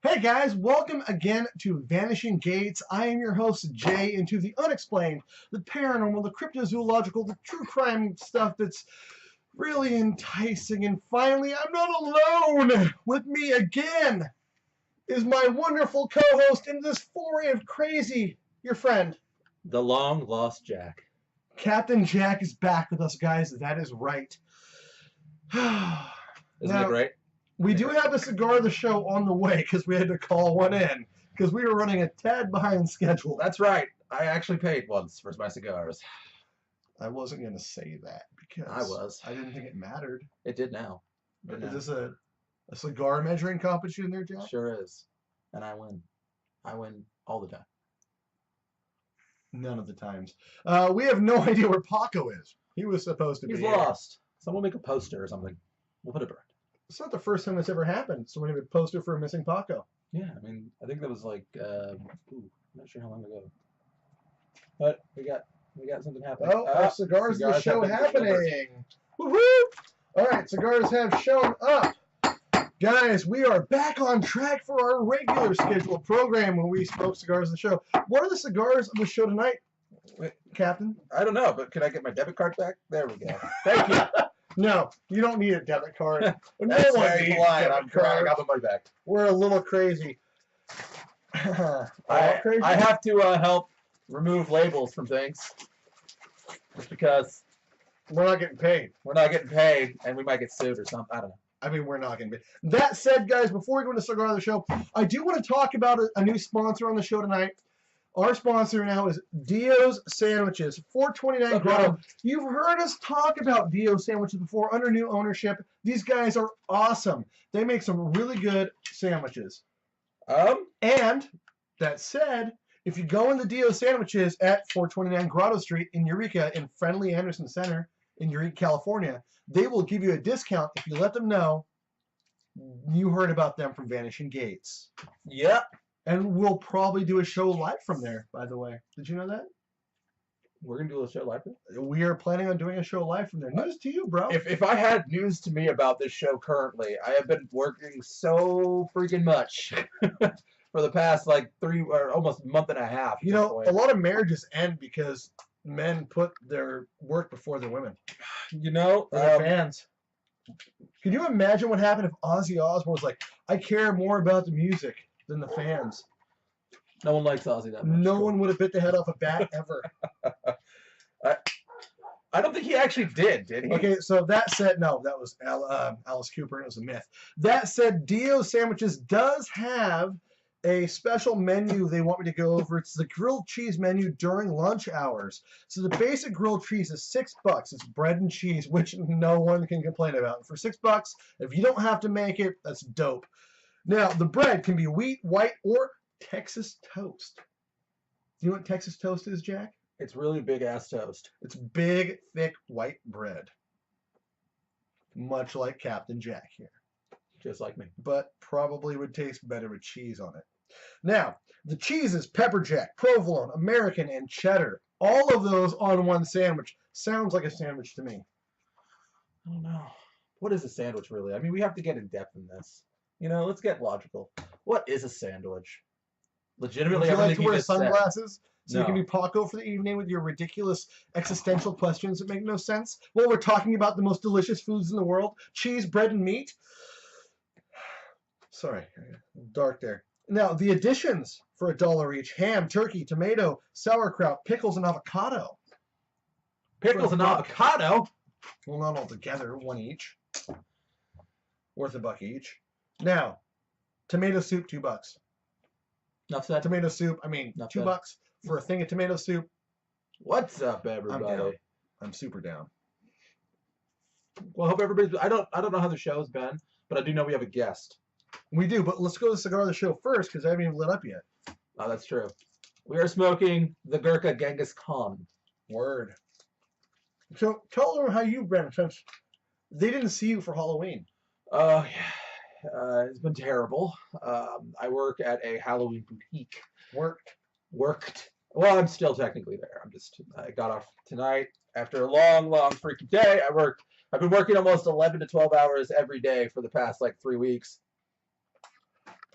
Hey guys, welcome again to Vanishing Gates. I am your host, Jay, into the unexplained, the paranormal, the cryptozoological, the true crime stuff that's really enticing. And finally, I'm not alone. With me again is my wonderful co-host in this foray of crazy, your friend. The long lost Jack. Captain Jack is back with us, guys. That is right. Isn't it great? We do have a cigar of the show on the way because we had to call one in because we were running a tad behind schedule. That's right. I actually paid once for my cigars. I wasn't going to say that because I was. I didn't think it mattered. It did now. But is this a cigar measuring competition there, Jack? Sure is. And I win. I win all the time. None of the times. We have no idea where Paco is. He was supposed to be. He's lost. Someone make a poster or something. We'll put it around. It's not the first time that's ever happened. Someone made a poster for a missing Paco. Yeah, I mean, I think that was like, I'm not sure how long ago. But we got something happening. Oh, our cigars of the show happening. Woohoo! All right, cigars have shown up. Guys, we are back on track for our regular scheduled program when we smoke cigars of the show. What are the cigars of the show tonight, Captain? I don't know, but can I get my debit card back? There we go. Thank you. No, you don't need a debit card. No That's one very needs polite. debit I'm crying. I cards. got my money back. We're a little crazy. I have to help remove labels from things just because we're not getting paid. We're not getting paid, and we might get sued or something. I don't know. I mean, we're not going to be. That said, guys, before we go into Cigar of the Show, I do want to talk about a new sponsor on the show tonight. Our sponsor now is Dio's Sandwiches, 429 Grotto. You've heard us talk about Dio Sandwiches before under new ownership. These guys are awesome. They make some really good sandwiches. And that said, if you go in the Dio Sandwiches at 429 Grotto Street in Eureka in Friendly Anderson Center in Eureka, California, they will give you a discount if you let them know you heard about them from Vanishing Gates. Yep. And we'll probably do a show live from there, by the way. Did you know that? We're going to do a show live from there? We are planning on doing a show live from there. News to you, bro. If I had news to me about this show currently, I have been working so freaking much for the past, like, 3 or almost month and a half. You know, a lot of marriages end because men put their work before their women. You know? Their fans. Can you imagine what happened if Ozzy Osbourne was like, I care more about the music than the fans? No one likes Ozzy that much. No one would have bit the head off a bat ever. I don't think he actually did he? Okay, so that said, no, that was Alice Cooper, and it was a myth. That said, Dio Sandwiches does have a special menu they want me to go over. It's the grilled cheese menu during lunch hours. So the basic grilled cheese is $6. It's bread and cheese, which no one can complain about. For $6, if you don't have to make it, that's dope. Now, the bread can be wheat, white, or Texas toast. Do you know what Texas toast is, Jack? It's really big-ass toast. It's big, thick, white bread. Much like Captain Jack here. Just like me. But probably would taste better with cheese on it. Now, the cheeses, pepper jack, provolone, American, and cheddar. All of those on one sandwich. Sounds like a sandwich to me. I don't know. What is a sandwich, really? I mean, we have to get in depth in this. You know, let's get logical. What is a sandwich? Legitimately, would you like to wear sunglasses so No. you can be Paco for the evening with your ridiculous existential questions that make no sense? Well, we're talking about the most delicious foods in the world. Cheese, bread, and meat. Sorry, dark there. Now, the additions for $1 each. Ham, turkey, tomato, sauerkraut, pickles, and avocado. Pickles and avocado? Well, not all together, one each. Worth $1 each. Now, tomato soup, $2. Enough said. Tomato soup, I mean, Not $2 for a thing of tomato soup. What's up, everybody? I'm down. I'm super down. Well, I hope everybody's. I don't know how the show's been, but I do know we have a guest. We do, but let's go to the cigar of the show first because I haven't even lit up yet. Oh, that's true. We are smoking the Gurkha Genghis Khan. Word. So tell them how you've been since they didn't see you for Halloween. Oh, yeah. It's been terrible. I work at a Halloween boutique. Worked. Well, I'm still technically there. I got off tonight after a long freaking day. I've been working almost 11 to 12 hours every day for the past, like, 3 weeks.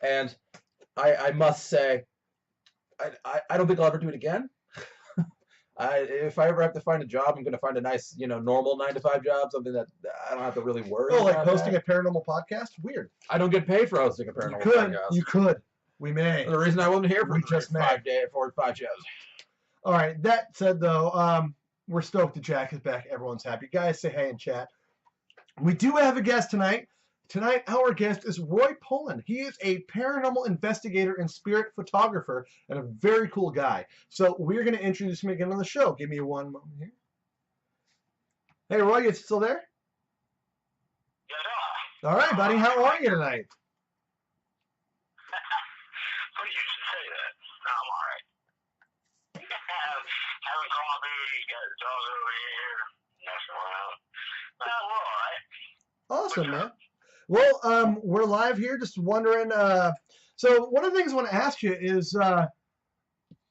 And I must say, I don't think I'll ever do it again. If I ever have to find a job, I'm going to find a nice, normal 9-to-5 job, something that I don't have to really worry about. Oh, like hosting a paranormal podcast? Weird. I don't get paid for hosting a paranormal podcast. You could. We may. The reason I wasn't here for just 5 shows. All right. That said, though, we're stoked that Jack is back. Everyone's happy. Guys, say hey in chat. We do have a guest tonight. Tonight, our guest is Roy Pullin. He is a paranormal investigator and spirit photographer and a very cool guy. So we're going to introduce him again on the show. Give me one moment here. Hey, Roy, you still there? Yeah. All right, buddy. How are you tonight? Who used to say that? No, I'm all right. Having coffee, got the dog over here, messing around. Well, we're all right. Awesome, man. Well, we're live here. Just wondering. So one of the things I want to ask you is,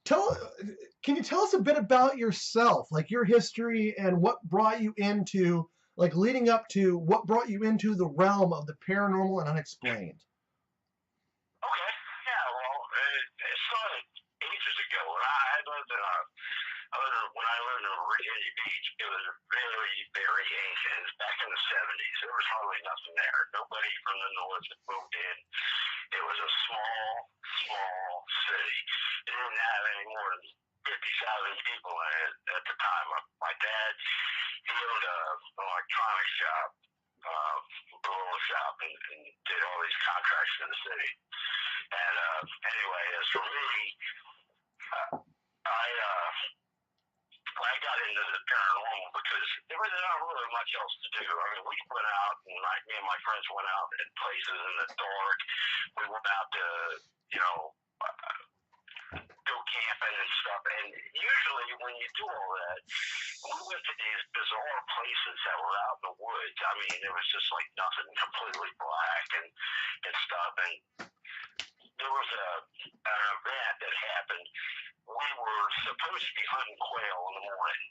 can you tell us a bit about yourself, like your history and what brought you into, like leading up to what brought you into the realm of the paranormal and unexplained? Okay. Yeah. Well, it started ages ago. When I lived in Virginia Beach, it was very, very ancient. It was back in the 70s. There was hardly nothing there. Nobody from the north had moved in. It was a small, small city. It didn't have any more than 50,000 people in it at the time. My dad, he owned an electronics shop, little shop, and did all these contracts in the city. And anyway, as for me, I got into the paranormal because there was not really much else to do. I mean, we went out, and me and my friends went out in places in the dark. We went out to, go camping and stuff. And usually when you do all that, we went to these bizarre places that were out in the woods. I mean, it was just like nothing, completely black and stuff. And there was an event that happened. We were supposed to be hunting quail in the morning.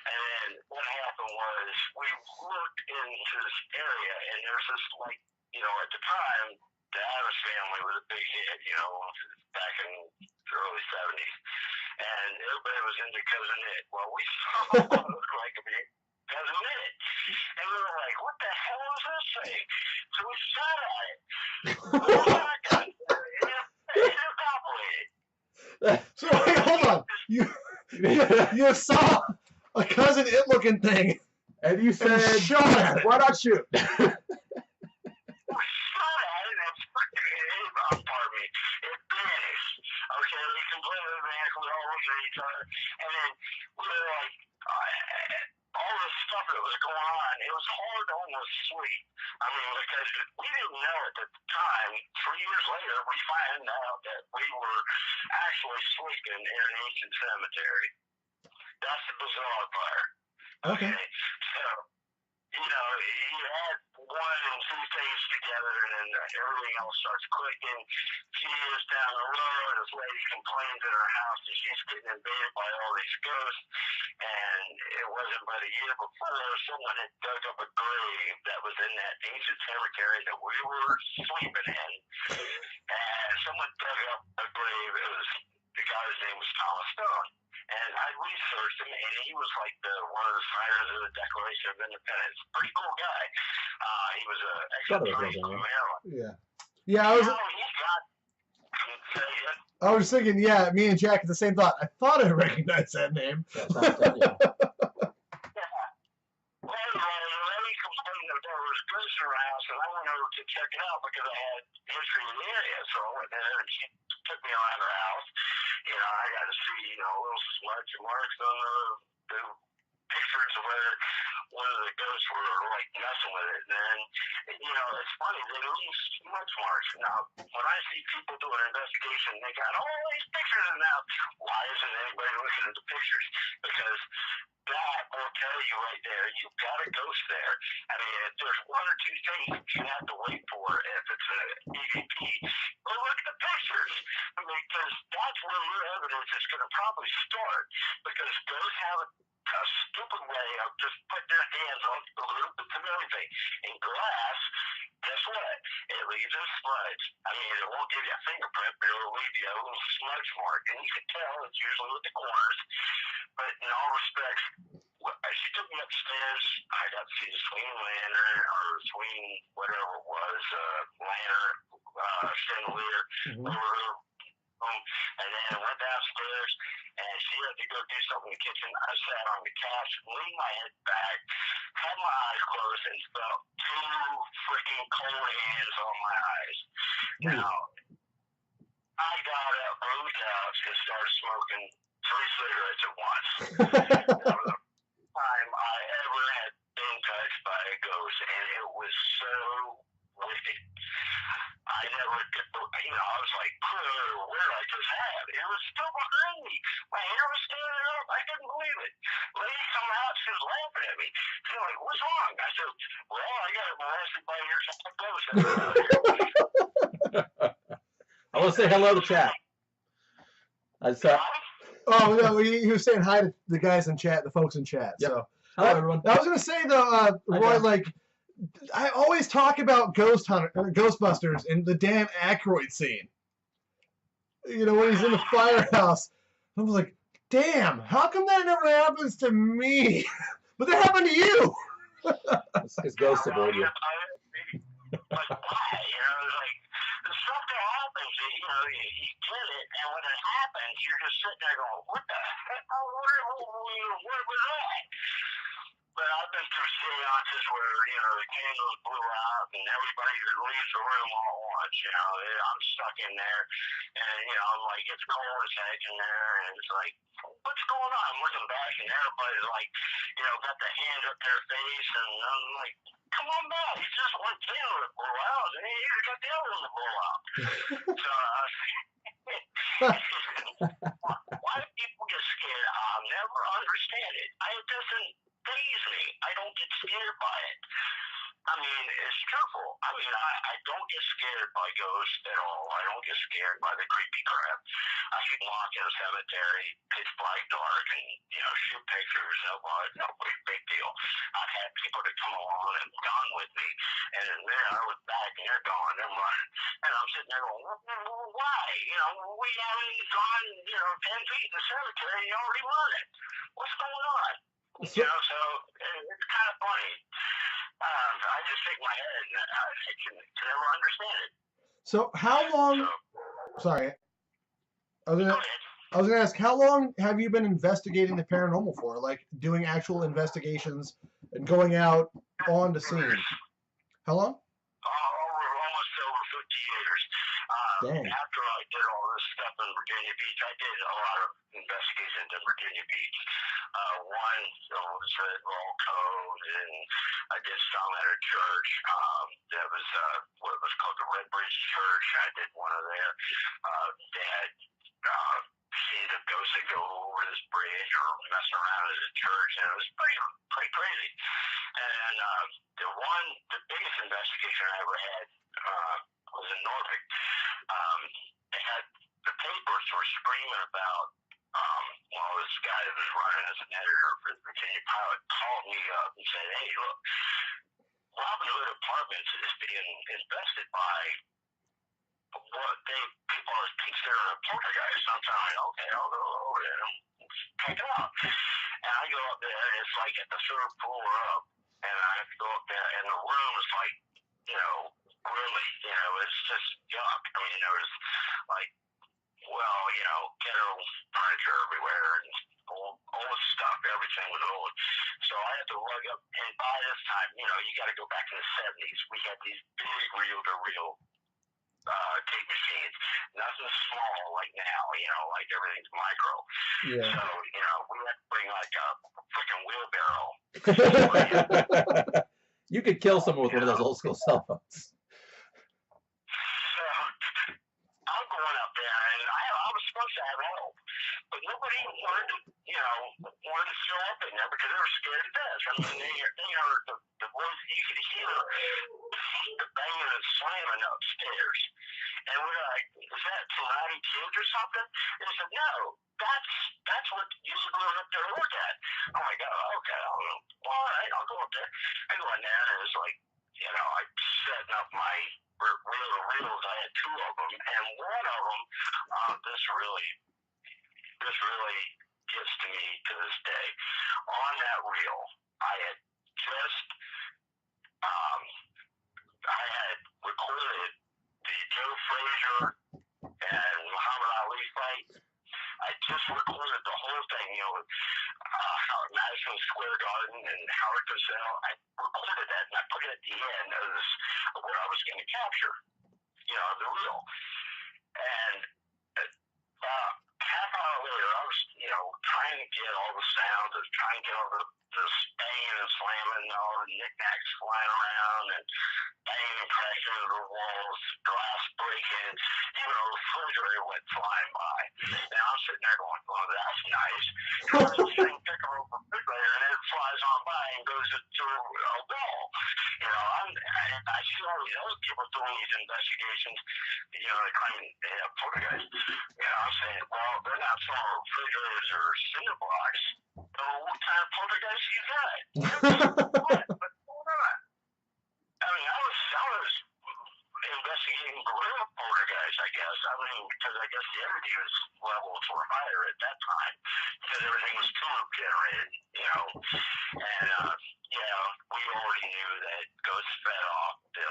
And then what happened was we looked into this area, and there's this, at the time, the Adams family was a big hit, back in the early 70s. And everybody was into Cousin It. Well, we saw what looked like a big Cousin It. And we were like, what the hell is this thing? So we shot at it. Shotgun. So wait, hold on. You saw a Cousin It looking thing, and you said, shot at it. Why not shoot? We shot at it, and pardon me, it vanished. Okay, we completely vanished. We all looked at each other, and then we were like, all this stuff that was going on, it was hard to almost sleep. I mean, because we didn't know it at the time. 3 years later, we find out that we were actually sleeping in an ancient cemetery. That's the bizarre part. Okay. So, you add one and two things together, and then everything else starts clicking. A few years down the road, this lady complains in her house that she's getting invaded by all these ghosts. And it wasn't but a year before someone had dug up a grave that was in that ancient cemetery that we were sleeping in. And someone dug up a grave. The guy's name was Thomas Stone. And I researched him, and he was like one of the signers of the Declaration of Independence. Pretty cool guy. He was an ex-attorney from Maryland. Yeah. Yeah, I was thinking, yeah, me and Jack had the same thought. I thought I recognized that name. Yeah. Well, anyway, the lady complained that there was ghosts in her house, and I went over to check it out because I had history in the area. So I went there, and she took me around her house. I got to see, little smudge marks on the pictures of where one of the ghosts were messing with it. And then, it's funny, they leave smudge marks. Now, when I see people do an investigation, they got all these pictures in now. Why isn't anybody looking at the pictures? Because that will tell you right there, you've got a ghost there. I mean, if there's one or two things that you have to wait for, if it's an EVP, go look at the pictures. I mean, because that's where your evidence is going to probably start. Because ghosts have a stupid way of just putting their hands on a little bit of everything. In glass, guess what? It leaves a smudge. I mean, it won't give you a fingerprint, but it'll leave you a little smudge mark, and you can tell it's usually with the corners. But in all respects, she took me upstairs. I got to see the swinging lantern, or swinging whatever it was, lantern, chandelier, over her. And then I went downstairs, and she had to go do something in the kitchen. I sat on the couch, leaned my head back, had my eyes closed, and felt two freaking cold hands on my eyes. Now, I got up on the couch and started smoking 3 cigarettes at once. That was the first time I ever had been touched by a ghost, and it was so wicked. I never could, I was like, where did I just have? It was still behind me. My hair was standing up. I couldn't believe it. Lady come out, she was laughing at me. She was like, what's wrong? I said, well, I got molested by your ghost. I want to say hello to chat. I saw. Oh no, he was saying hi to the guys in chat, the folks in chat. Yep. So Hello, everyone. I was gonna say though, Roy, like I always talk about Ghostbusters and the Dan Aykroyd scene. You know, when he's in the firehouse. I was like, damn, how come that never happens to me? But that happened to you. It's because ghosts avoid you. But why? It's like the stuff that happens, you get it, and when it happens, you're just sitting there going, what the heck? What was that? But I've been through seances where, the candles blew out and everybody leaves the room all at once, I'm stuck in there and, I'm like, it's cold as heck in there and it's like, what's going on? I'm looking back and everybody's like, got their hands up their face and I'm like, come on back, it's just one candle that blew out and you got the other one to blow out. So, why do people get scared? I'll never understand it. It doesn't faze me. I don't get scared by it. I mean, it's truthful. I mean, I don't get scared by ghosts at all. I don't get scared by the creepy crap. I can walk in a cemetery, pitch black dark, and, shoot pictures. No big deal. I've had people that come along and gone with me, and then I was back, and they're gone, they're running. And I'm sitting there going, why? We haven't gone, 10 feet in the cemetery, and you're already running. What's going on? So it's kind of funny. I just shake my head and I can never understand it. So how long? Sorry, I was gonna ask, how long have you been investigating the paranormal for? Like doing actual investigations and going out on the scene. How long? Almost over 50 years. Dang. After I did all this stuff in Virginia Beach, I did a lot of investigations in Virginia Beach. One was at Roll Code, and I did some at a church. That was what was called the Red Bridge Church. I did one of there. They had seen the ghosts that go over this bridge or messing around at a church, and it was pretty crazy. And the biggest investigation I ever had was in Norfolk. They had the papers were screaming about. This guy that was running as an editor for the Virginia Pilot called me up and said, hey, look, Robin Hood Apartments is being invested by what people are considering a poltergeist. I'm telling you, okay, I'll go over there and check it out. And I go up there, and it's like at the third floor up, and I have to go up there, and the room is like, really, it's just yuck. I mean, there was like, ghetto furniture everywhere and old stuff. Everything was old. So I had to lug up. And by this time, you got to go back in the 70s. We had these big reel-to-reel tape machines. Nothing small like now, like everything's micro. Yeah. So, we had to bring like a freaking wheelbarrow. You could kill someone with one of those old school cell phones. I'm going up there, and I was supposed to have help, but nobody wanted to show up in there because they were scared to death. I mean, they heard the voice. You could hear the banging and slamming upstairs, and we were like, "Is that some rowdy kids or something?" And they said, "No, that's what you should go up there and look at." I'm like, "Oh, okay, all right, I'll go up there." I go in there, and it was like, I'm setting up my reel-to-reel Madison Square Garden and Howard Cosell. I recorded that and I put it at the end as what I was going to capture, the reel. And half hour later, I was, trying to get all the sounds, trying to get all the banging and slamming, all the knickknacks flying around, and banging and crashing into the walls, glass breaking, even a refrigerator went flying by. And I'm sitting there going, well, that's nice. This thing pick up a refrigerator and it flies on by and goes to a wall. I see all these other people doing these investigations, they claim they have poltergeists. I'm saying, well, they're not throwing refrigerators or cinder blocks. So what kind of poltergeist you got? What's going on? I mean, I was investigating gorilla poltergeist, I guess. I mean, because I guess the energy levels were higher at that time because everything was tube generated, And we already knew that ghosts fed off the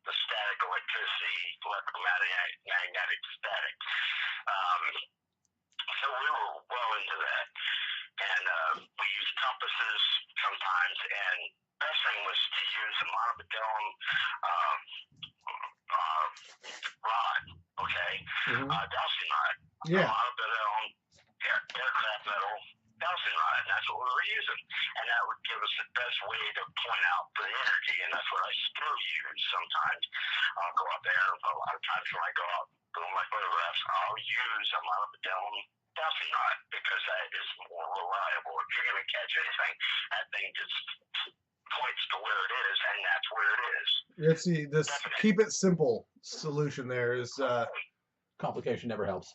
static electricity, electromagnetic static. So we were well into that. And we used compasses sometimes, and best thing was to use a monobedellum rod, okay? Dowsing rod. Yeah. Monobedellum aircraft metal dowsing rod, and that's what we were using. And that would give us the best way to point out the energy, and that's what I still use sometimes. I'll go out there, a lot of times when I go out doing my photographs, I'll use a monobedellum dowsing rod because that is more reliable. If you're going to catch anything, that thing just points to where it is, and that's where it is. Let's see, this keep it simple solution there is complication never helps.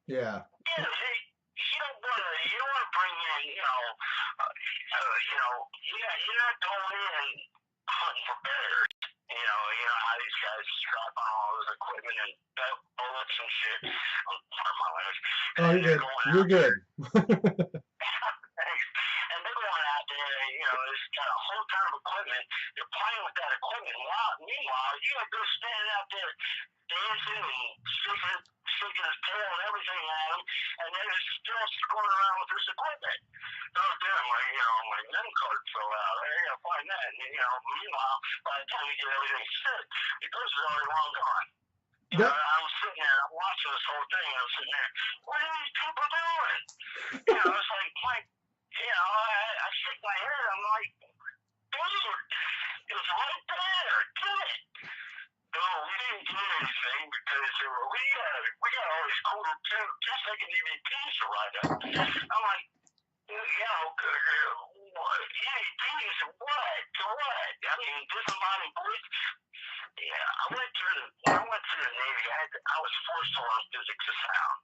Yeah. Yeah, you don't want to bring in, you're not going in hunting for bears. You know how these guys strap on all this equipment and bullets and shit. Pardon my language. Oh, you're good. You're good. And they're going out there, it's got a whole ton of equipment. They're playing with that equipment. Meanwhile, you got to go standing out there dancing and shaking his tail and everything at him, and they're still screwing around with this equipment. Oh, damn, my NIM card fell out. I gotta find that. And, meanwhile, by the time you get everything set, the ghost is already long gone. I'm sitting there, I'm watching this whole thing, and I'm sitting there, what are these people doing? It's like, I shake my head, I'm like, dude, it was right there, get it. No, we didn't do anything because we got all these cool 2-second EVPs to ride up. I'm like, EVPs, what? To what? I mean, disembodied voice. Yeah, when I went to the Navy, I was forced to learn physics of sound.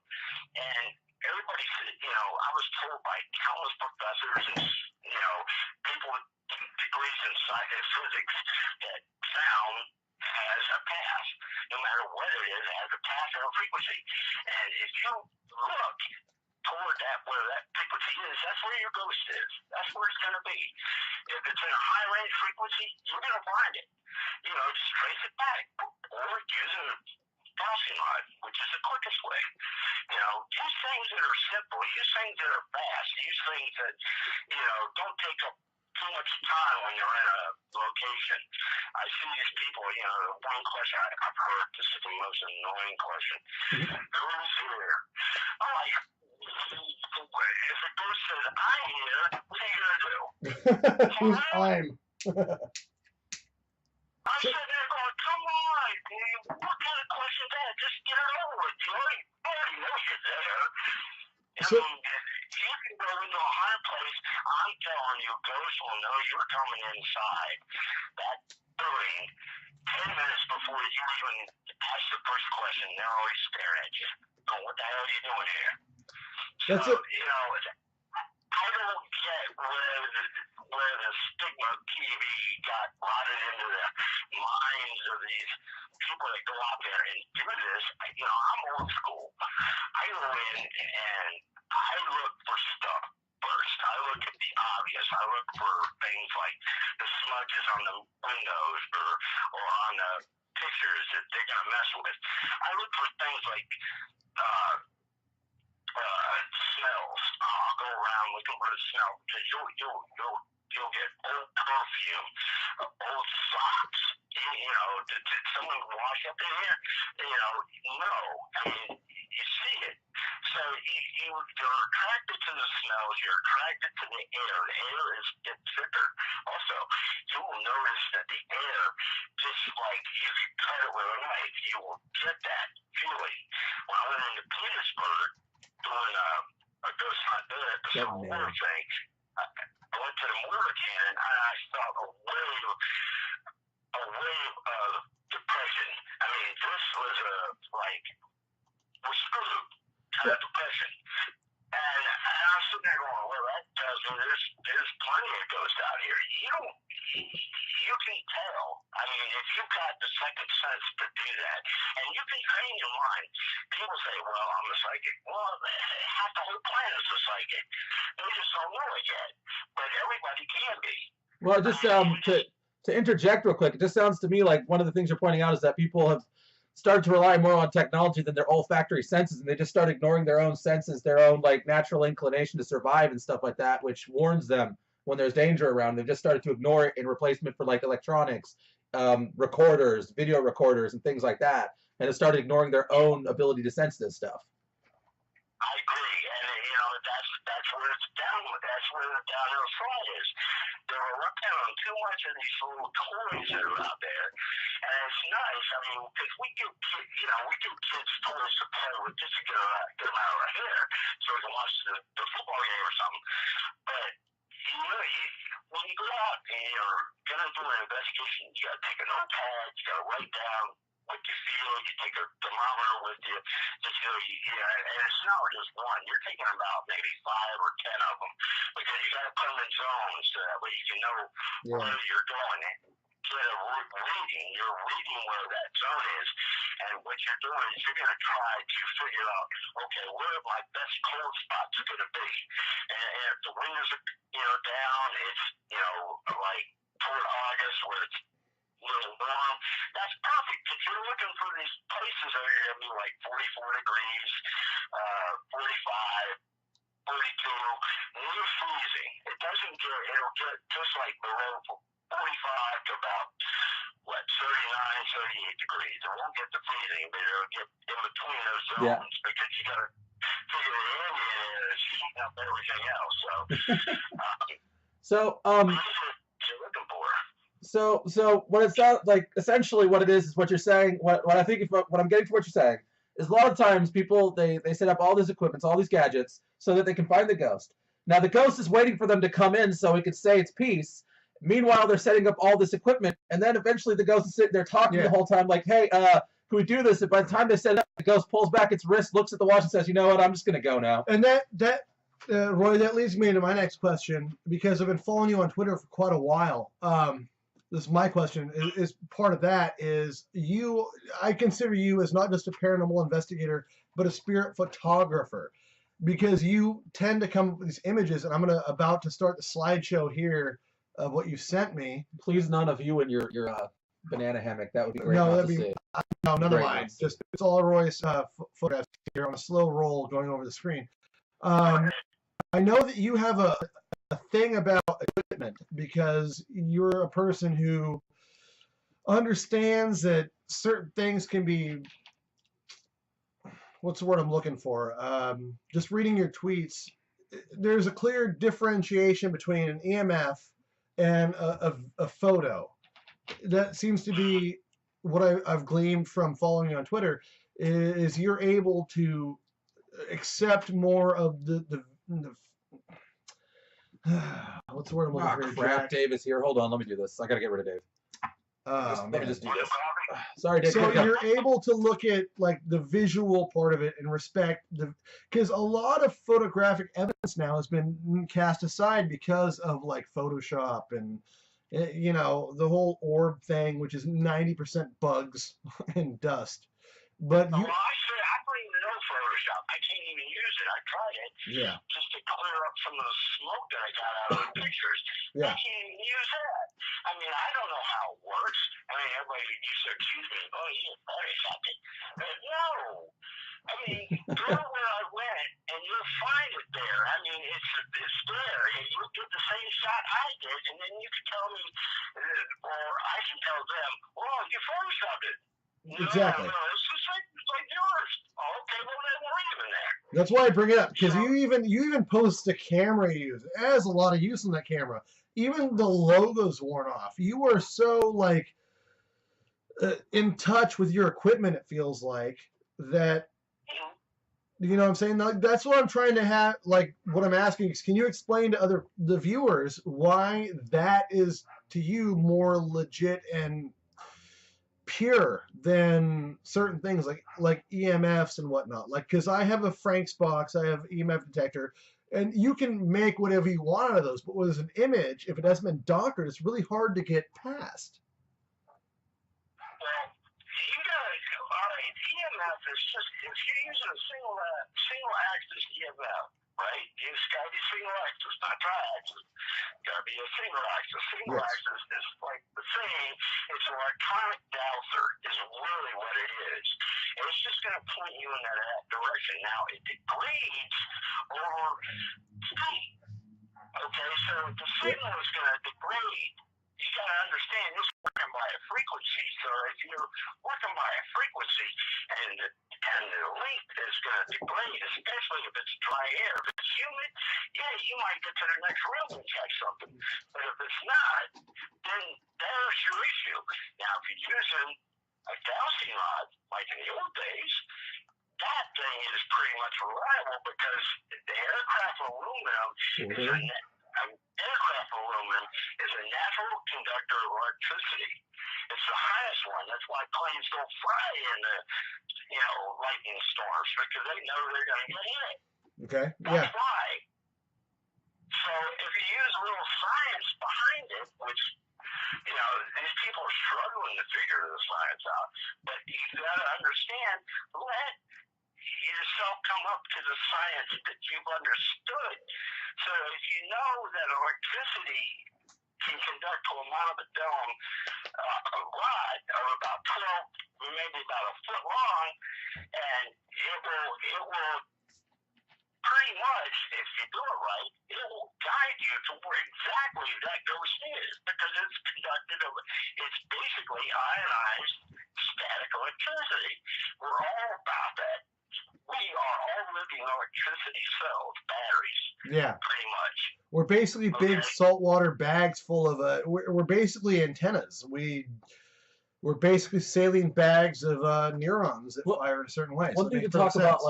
And everybody said, I was told by countless professors and, people with degrees in physics that sound has a path. No matter what it is, it has a path and a frequency. And if you look toward where that frequency is, that's where your ghost is. That's where it's going to be. If it's in a high range frequency, you're going to find it. Just trace it back. Or using a dowsing rod, which is the quickest way. Use things that are simple. Use things that are fast. Use things that, don't take up too much time when you're in a location. I see these people, one question I've heard, this is the most annoying question. Who's here? I'm like, if a ghost says, I'm here, what are you going to do? Who's I'm? I'm sitting there going, come on, dude. What kind of question is that? Just get it over with. You already know you're there. You can go into a haunted place. I'm telling you, ghosts will know you're coming inside that building 10 minutes before you even ask the first question. They're always staring at you. Going, what the hell are you doing here? That's so, it. I don't get where the stigma of TV got rotted into the minds of these people that go out there and do this. I'm old school. I go in and I look for stuff first. I look at the obvious. I look for things like the smudges on the windows or on the pictures that they're going to mess with. I look for things like smells. I'll go around looking for the smell because you'll get old perfume, old socks. Did someone wash up in here? No. I mean, you see it. So you're attracted to the smells. You're attracted to the air. The air gets thicker. Also, you will notice that the air, just like if you cut it with a knife, you will get that feeling. When I went into Petersburg doing a ghost hunt there at the Civil War thing, I went to the mortar cannon and I felt a wave of depression. I mean, this was was screwed kind of depression. And I was sitting there going, well, that tells me there's plenty of ghosts out here. You can tell. I mean, if you've got the second sense to do that, and you can train your mind. People say, well, I'm a psychic. Well, half the whole planet's a psychic. They just don't know it yet. But everybody can be. Well, just to interject real quick, it just sounds to me like one of the things you're pointing out is that people have started to rely more on technology than their olfactory senses, and they just start ignoring their own senses, their own natural inclination to survive and stuff like that, which warns them when there's danger around. They've just started to ignore it in replacement for electronics, recorders, video recorders, and things like that, and have started ignoring their own ability to sense this stuff. I agree, and that's where it's down. That's where the downhill slide is. They're relying on too much of these little toys that are out there, and it's nice. I mean, because we give kids toys to play with just to get them out of our hair, so we can watch the football game or something. But when you go out and you're gonna do an investigation, you gotta take a notepad, you gotta write down what you feel, you take a thermometer with you, and it's not just one. You're taking about maybe 5 or 10 of them because you gotta put them in zones so that way you can know where you're going. Get a reading. You're reading where that zone is, and what you're doing is you're gonna try to figure out, okay, where my best cold spots are gonna be, and if the windows are down, it's like toward August where it's little warm, that's perfect. If you're looking for these places that are going to be like 44 degrees, 45, 42, near freezing. It'll get just like below 45 to about, 39, 38 degrees. It won't get to freezing, but it'll get in between those zones because you got to figure the ambient is heating up everything else. So, what is it you're looking for? So what it sounds like, essentially what it is what you're saying, what I think, what I'm getting from what you're saying, is a lot of times people, they set up all these equipments, all these gadgets, so that they can find the ghost. Now the ghost is waiting for them to come in so he can say it's peace. Meanwhile, they're setting up all this equipment, and then eventually the ghost is sitting there talking the whole time like, hey, can we do this? And by the time they set it up, the ghost pulls back its wrist, looks at the watch, and says, you know what, I'm just going to go now. And Roy, that leads me into my next question, because I've been following you on Twitter for quite a while. This is my question. Is part of that is I consider you as not just a paranormal investigator, but a spirit photographer, because you tend to come up with these images, and I'm about to start the slideshow here of what you sent me. Please, none of you in your banana hammock. That would be great. No, no, none of mine. Just it's all Roy's photographs here on a slow roll going over the screen. I know that you have a thing about equipment, because you're a person who understands that certain things can be, what's the word I'm looking for? Just reading your tweets, there's a clear differentiation between an EMF and a photo. That seems to be what I've gleaned from following you on Twitter, is you're able to accept more of the what's the word I'm looking for? Crap, Dave is here. Hold on, let me do this. I gotta get rid of Dave. Let me just do this. Sorry, Dave. So you're able to look at the visual part of it and respect because a lot of photographic evidence now has been cast aside because of Photoshop and the whole orb thing, which is 90% bugs and dust. But I don't even know Photoshop. I can't even use it. I tried it. Yeah. Just to clear up some of the smoke that I got out of the pictures. Yeah. I can't even use that. I mean, I don't know how it works. I mean, everybody used to accuse me, oh, you're Photoshopping. No. I mean, go where I went, and you'll find it there. I mean, it's there. me, or I can tell them, well, you photoshopped it. Exactly. No, it's the same like yours. Okay, well then we're even there. That's why I bring it up, because you even post the camera you use. It has a lot of use on that camera. Even the logo's worn off. You are so like in touch with your equipment. It feels like that. You know what I'm saying? Like, that's what I'm trying to have. Like, what I'm asking is, can you explain to the viewers why that is to you more legit and pure than certain things like EMFs and whatnot? Like, because I have a Frank's box, I have EMF detector, and you can make whatever you want out of those. But with an image, if it hasn't been doctored, it's really hard to get past. Well, you guys, all right, EMF is just, if you're using a single axis EMF, right? It's got to be single axis, not tri-axis. It's got to be a single axis. Single axis is like the same. It's an electronic dowser is really what it is. And it's just going to point you in that direction. Now, it degrades over time. Okay, so the signal is going to degrade. You got to understand this is working by a frequency. So if you're working by a frequency and the length is going to degrade, especially if it's dry air. If it's humid, yeah, you might get to the next room and catch something. But if it's not, then there's your issue. Now, if you're using a dowsing rod, like in the old days, that thing is pretty much reliable because the aircraft aluminum is a natural conductor of electricity. It's the highest one. That's why planes don't fly in the, lightning storms, because they know they're going to get hit. Okay. That's why. So if you use a little science behind it, which these people are struggling to figure the science out, but you got to understand, let yourself come up to the science that you've understood. So if you know that electricity can conduct to a monobedone rod of about 12, maybe about a foot long, and it will pretty much, if you do it right, it will guide you to where exactly that ghost is, because it's basically ionized static electricity. We're all about that. We are all living electricity cells, batteries. Yeah. Pretty much. We're basically big saltwater bags full of we're basically antennas. We're basically saline bags of neurons that fire in a certain way. One thing to talk about,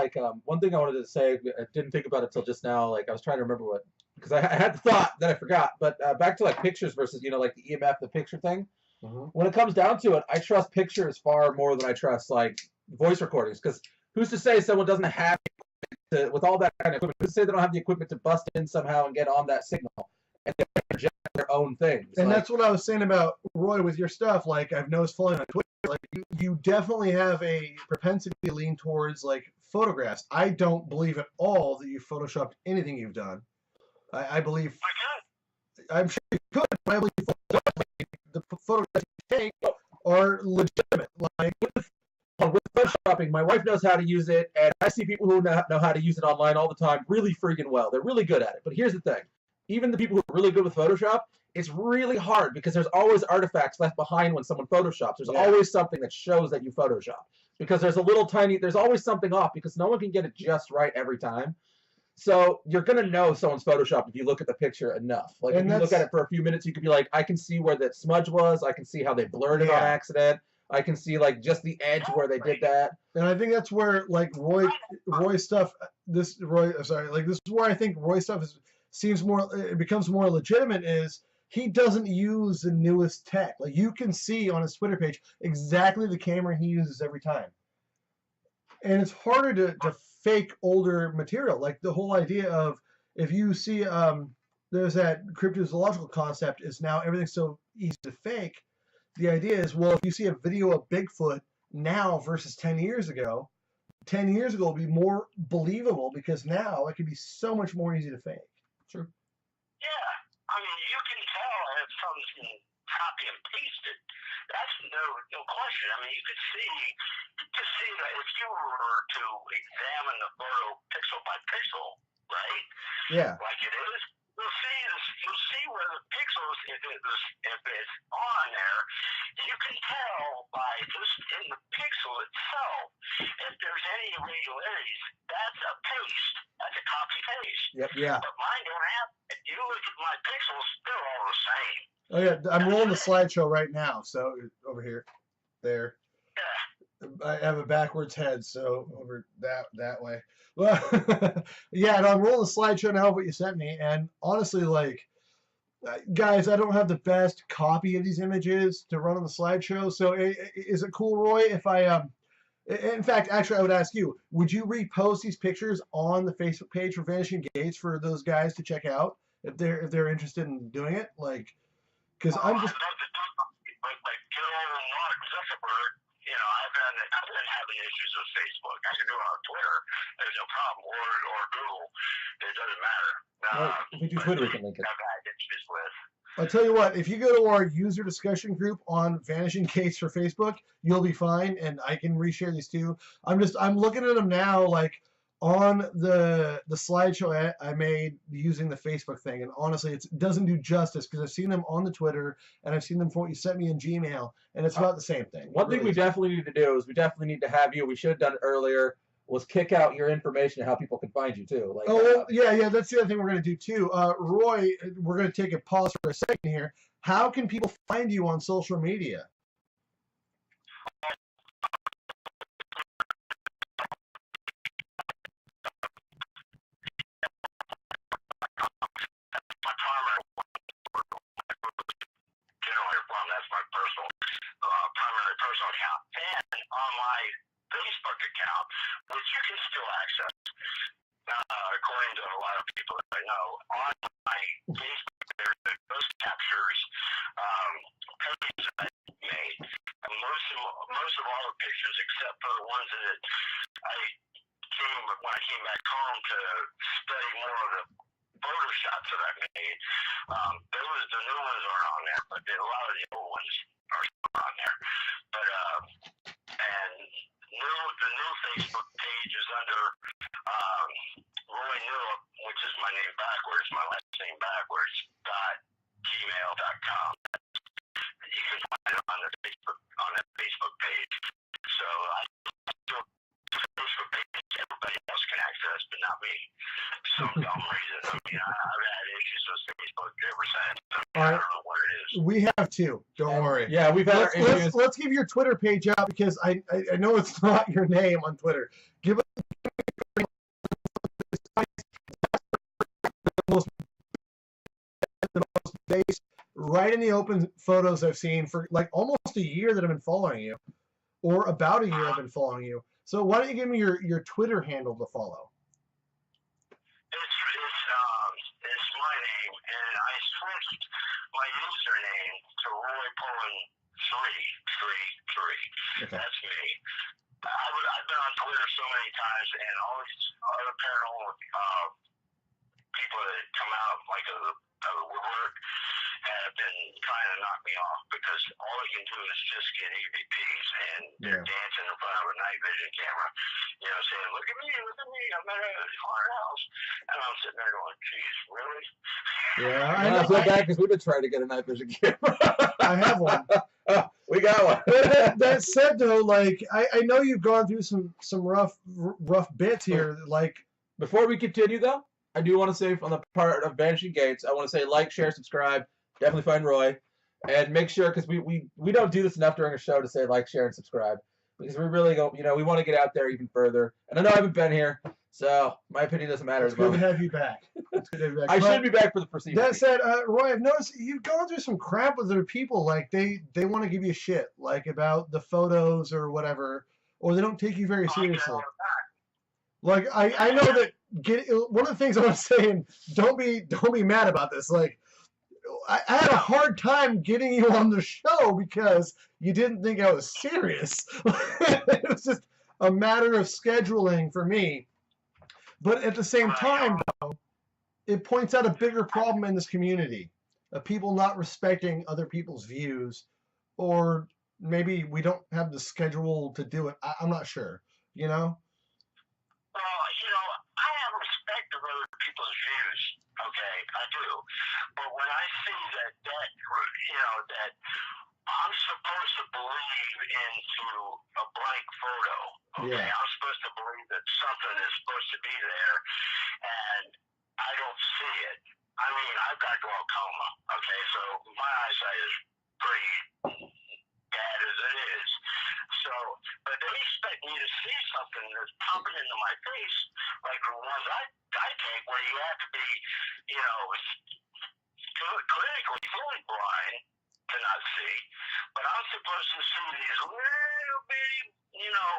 one thing I wanted to say, I didn't think about it till just now. Like, I was trying to remember because I had the thought that I forgot. But back to like pictures versus, like the EMF, the picture thing. Mm-hmm. When it comes down to it, I trust pictures far more than I trust like voice recordings. Because who's to say someone doesn't have with all that kind of equipment? Who's to say they don't have the equipment to bust in somehow and get on that signal and project their own things? And that's what I was saying about Roy with your stuff. Like, I've noticed following on Twitter, like you definitely have a propensity to lean towards like photographs. I don't believe at all that you photoshopped anything you've done. I believe. I'm sure you could, but I believe the photographs you take are legitimate. Like. With photoshopping, my wife knows how to use it, and I see people who know how to use it online all the time really freaking well. They're really good at it. But here's the thing. Even the people who are really good with Photoshop, it's really hard because there's always artifacts left behind when someone Photoshops. There's always something that shows that you Photoshop. Because there's always something off because no one can get it just right every time. So you're going to know someone's Photoshopped if you look at the picture enough. Like, if you look at it for a few minutes, you could be like, I can see where that smudge was. I can see how they blurred it on accident. I can see like just the edge where they did that. And I think that's where like Roy stuff. This is where I think Roy stuff it becomes more legitimate. Is he doesn't use the newest tech? Like, you can see on his Twitter page exactly the camera he uses every time. And it's harder to fake older material. Like the whole idea of, if you see there's that cryptozoological concept is now everything's so easy to fake. The idea is, well, if you see a video of Bigfoot now versus 10 years ago, 10 years ago will be more believable because now it can be so much more easy to fake. True. Yeah. I mean, you can tell if something's been copy and pasted. That's no question. I mean, you could see that if you were to examine the photo pixel by pixel, right? Yeah. Like it is, you'll see where the pixels, if it's on there, you can tell by just in the pixel itself if there's any irregularities. That's a paste. That's a copy paste. Yep. Yeah. But mine don't have. If you look at my pixels, they're all the same. Oh yeah, I'm rolling the slideshow right now. So over here, there. I have a backwards head, so over that way. Well, yeah, and I'm rolling the slideshow now of what you sent me, and honestly, like, guys, I don't have the best copy of these images to run on the slideshow. So, is it cool, Roy, if I in fact, actually, I would ask you, would you repost these pictures on the Facebook page for Vanishing Gates for those guys to check out if they're interested in doing it? Like, because I'm just. Like Jacl and Mark Zuckerberg, you know, I've been having issues with Facebook. I can do it on Twitter. There's no problem, or Google. It doesn't matter. If we do Twitter, we can link it. I've had issues with. I'll tell you what, if you go to our user discussion group on Vanishing Gates for Facebook, you'll be fine, and I can reshare these too. I'm looking at them now, like on the slideshow I made using the Facebook thing, and honestly, it doesn't do justice because I've seen them on the Twitter and I've seen them from what you sent me in Gmail, and it's about the same thing. One thing we definitely need to do is we definitely need to have you. We should have done it earlier. Was kick out your information and how people can find you too. Like, yeah, that's the other thing we're going to do too. Roy, we're going to take a pause for a second here. How can people find you on social media? That's my primary personal account, and on my Facebook account, which you can still access, according to a lot of people that I know. On my Facebook, there's the ghost captures pages that I made. Most of all the pictures, except for the ones that when I came back home to study more of the photoshops that I made, the new ones aren't on there, but a lot of the old ones are on there. But the new Facebook page is under Roy Newell, which is my name backwards, my last name backwards, .gmail.com. You can find it on that Facebook page. So the Facebook page everybody else can access, but not me. Some dumb reason. I mean, I've had issues with Facebook ever since. I don't know what it is. We have too. Don't worry. Yeah, we've had our issues. Let's give your Twitter page out because I know it's not your name on Twitter. Give us the most base, right in the open photos I've seen for like almost a year that I've been following you, or about a year I've been following you. So why don't you give me your Twitter handle to follow? It's my name, and I switched my username to Roy Pullin 333. Okay. That's me. I've been on Twitter so many times, and all these other paranormal people that come out like of the woodwork have been trying to knock me off because all they can do is just get EVPs and they're dancing in front of a night vision camera, you know, saying, look at me, I'm at a haunted house. And I'm sitting there going, geez, really? Yeah, I know. So bad because we've been trying to get a night vision camera. I have one. We got one. That said, though, like I know you've gone through some rough bits here. Like, before we continue, though, I do want to say on the part of Vanishing Gates, I want to say like, share, subscribe. Definitely find Roy, and make sure because we don't do this enough during a show to say like, share, and subscribe because we really go. You know, we want to get out there even further. And I know I haven't been here, so my opinion doesn't matter. It's good to have you back. It's good to have you back. I should be back for the foreseeable. That said, Roy, I've noticed you've gone through some crap with other people. Like they want to give you shit, like about the photos or whatever, or they don't take you very seriously. Like I know that one of the things I want to say, and don't be mad about this. Like I had a hard time getting you on the show because you didn't think I was serious. It was just a matter of scheduling for me. But at the same time, though, it points out a bigger problem in this community of people not respecting other people's views, or maybe we don't have the schedule to do it. I'm not sure, you know? Well, you know, I have respect of other people's views, okay? I do. that I'm supposed to believe into a blank photo. Okay, Yeah. I'm supposed to believe that something is supposed to be there, and I don't see it. I mean, I've got glaucoma. Okay, so my eyesight is pretty bad as it is. So, but they expect me to see something that's popping into my face, like the ones I take, where you have to be, you know, clinically fully blind to not see. But I'm supposed to see these little bitty, you know,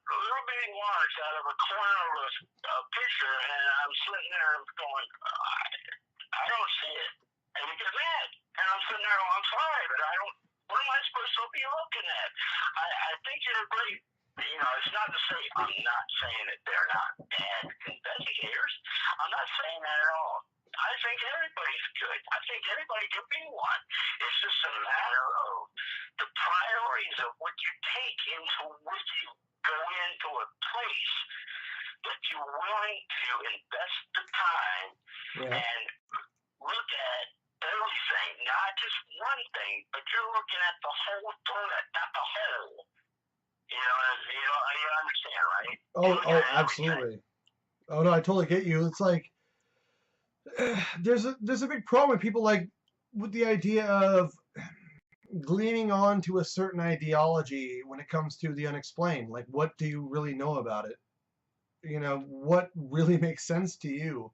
little bitty marks out of a corner of a picture, and I'm sitting there going, I don't see it. And you get mad. And I'm sitting there, I'm sorry, but I don't, what am I supposed to be looking at? I think you're great. You know, it's not to say, I'm not saying that they're not bad investigators. I'm not saying that at all. I think everybody's good. I think everybody can be one. It's just a matter of the priorities of what you take into what you go into a place that you're willing to invest the time and look at everything, not just one thing, but you're looking at the whole donut, not the whole. You understand, right? Oh, absolutely. Oh no, I totally get you. It's like there's a big problem with people like with the idea of leaning on to a certain ideology when it comes to the unexplained. Like, what do you really know about it? You know, what really makes sense to you?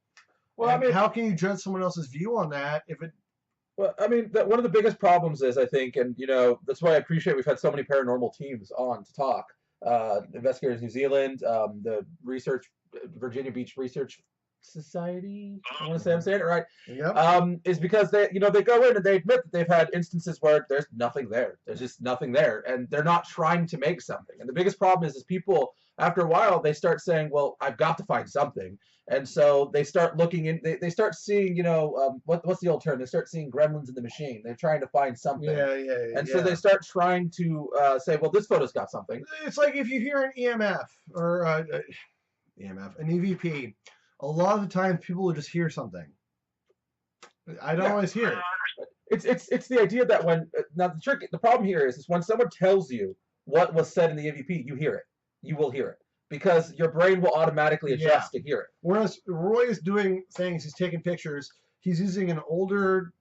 Well, And I mean, how can you judge someone else's view on that if it? well, I mean, one of the biggest problems is, I think, and you know, that's why I appreciate we've had so many paranormal teams on to talk. Investigators New Zealand, the Virginia Beach Research Society. I want to say I'm saying it right. Yep. Is because they go in and they admit that they've had instances where there's nothing there. There's just nothing there, and they're not trying to make something. And the biggest problem is people after a while they start saying, "Well, I've got to find something." And so they start looking in. They start seeing, what's the old term? They start seeing gremlins in the machine. They're trying to find something. Yeah. And so they start trying to say, well, this photo's got something. It's like if you hear an EMF or an EVP, a lot of the time people will just hear something. I don't always hear it. It's the idea that the problem here is when someone tells you what was said in the EVP, you hear it. You will hear it. Because your brain will automatically adjust to hear it. Whereas Roy is doing things, he's taking pictures, he's using an older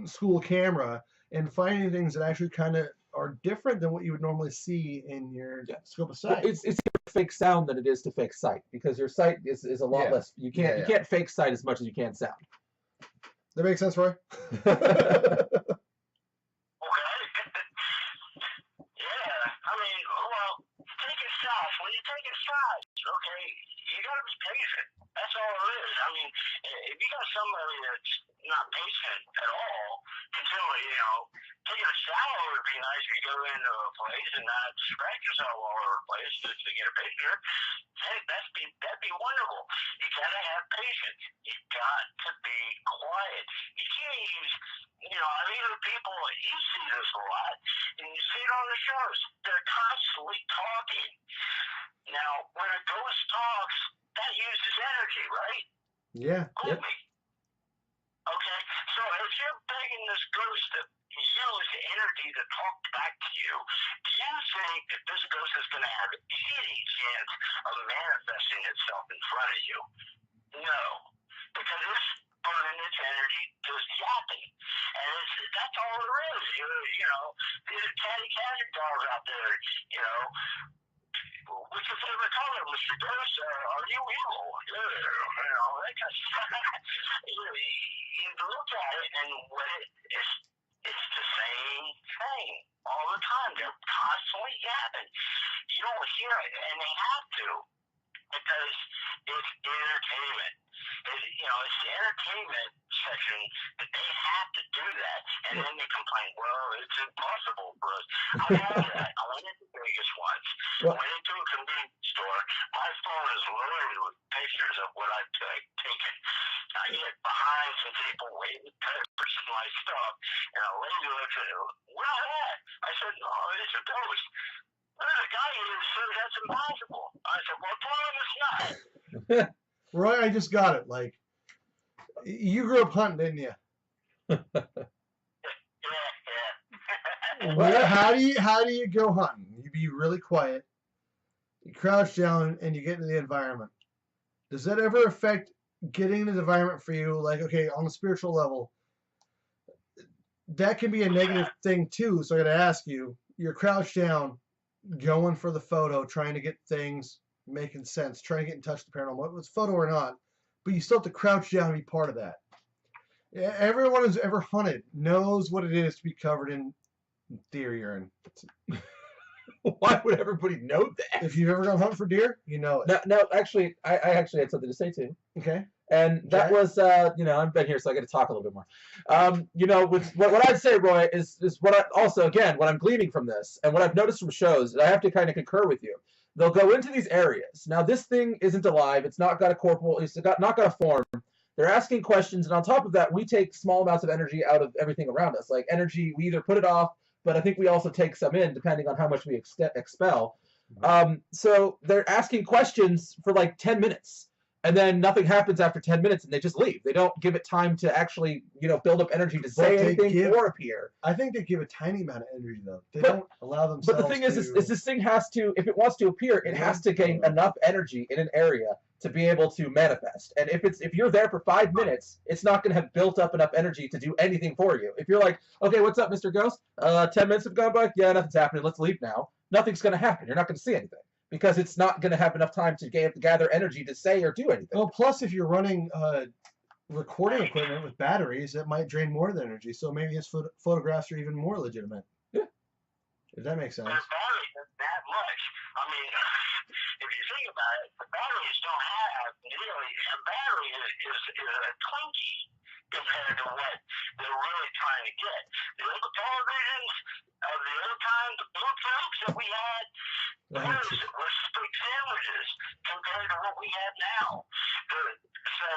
school camera and finding things that actually kind of are different than what you would normally see in your scope of sight. Well, it's fake sound than it is to fake sight, because your sight is a lot less. You can't fake sight as much as you can sound. That makes sense, Roy? When you take a shot, okay, you gotta be patient. That's all it is. I mean, if you got somebody that's not patient at all, continually, taking a shower would be nice if you go into a place and not scratch yourself all over the place just to get a picture. Hey, that'd be wonderful. You gotta have patience. You got to be quiet. You can't use, people, you see this a lot, and you see it on the shows. They're constantly talking. Now, when a ghost talks, that uses energy, right? Yeah. Yep. Okay, so if you're begging this ghost to use energy to talk back to you, do you think that this ghost is going to have any chance of manifesting itself in front of you? No, because it's burning its energy just yapping, and that's all it is. These are catty dogs out there. What's your favorite color, Mr. Ghost? Are you evil? That kind of stuff. You look at it, and it's the same thing all the time. They're constantly yapping. You don't hear it, and they have to, because it's entertainment. It's the entertainment section that they have to do that, and then they complain, well, it's impossible for us. I had that. I went into Vegas once. I went into a convenience store. My phone is loaded with pictures of what I've taken. I get behind some people waiting to purchase my stuff, and a lady looks at it, what is that? I said, no, it's a ghost. There's a guy here that says that's impossible. I said, well, tell him it's not. Roy, I just got it. Like, you grew up hunting, didn't you? Yeah. How do you go hunting? You be really quiet. You crouch down and you get into the environment. Does that ever affect getting into the environment for you? Like, okay, on a spiritual level, that can be a negative thing too. So I got to ask you: you're crouched down, going for the photo, trying to get things making sense, trying to get in touch with the paranormal, whether it's photo or not, but you still have to crouch down and be part of that. Everyone who's ever hunted knows what it is to be covered in deer urine. Why would everybody know that? If you've ever gone hunting for deer, you know it. No, actually, I actually had something to say too. Okay. And that was, I've been here, so I got to talk a little bit more. With what I'd say, Roy, is what I also, again, what I'm gleaning from this, and what I've noticed from shows, and I have to kind of concur with you. They'll go into these areas. Now, this thing isn't alive. It's not got a corporal. It's not got a form. They're asking questions, and on top of that, we take small amounts of energy out of everything around us. Like energy, we either put it off, but I think we also take some in, depending on how much we expel. So they're asking questions for like 10 minutes. And then nothing happens after 10 minutes, and they just leave. They don't give it time to actually, build up energy to say anything or appear. I think they give a tiny amount of energy, though. They don't allow themselves. But the thing is this thing has to, if it wants to appear, it has to gain enough energy in an area to be able to manifest. And if you're there for 5 minutes, it's not going to have built up enough energy to do anything for you. If you're like, okay, what's up, Mr. Ghost? 10 minutes have gone by. Yeah, nothing's happening. Let's leave now. Nothing's going to happen. You're not going to see anything. Because it's not going to have enough time to gather energy to say or do anything. Well, plus if you're running recording equipment with batteries, it might drain more of the energy. So maybe his photographs are even more legitimate. Yeah. If that makes sense. The battery isn't that much. I mean, if you think about it, the batteries don't have nearly. A battery is a Twinkie compared to what they're really trying to get. The other televisions of the other time, the blue tubes that we had, those were stick sandwiches compared to what we have now. So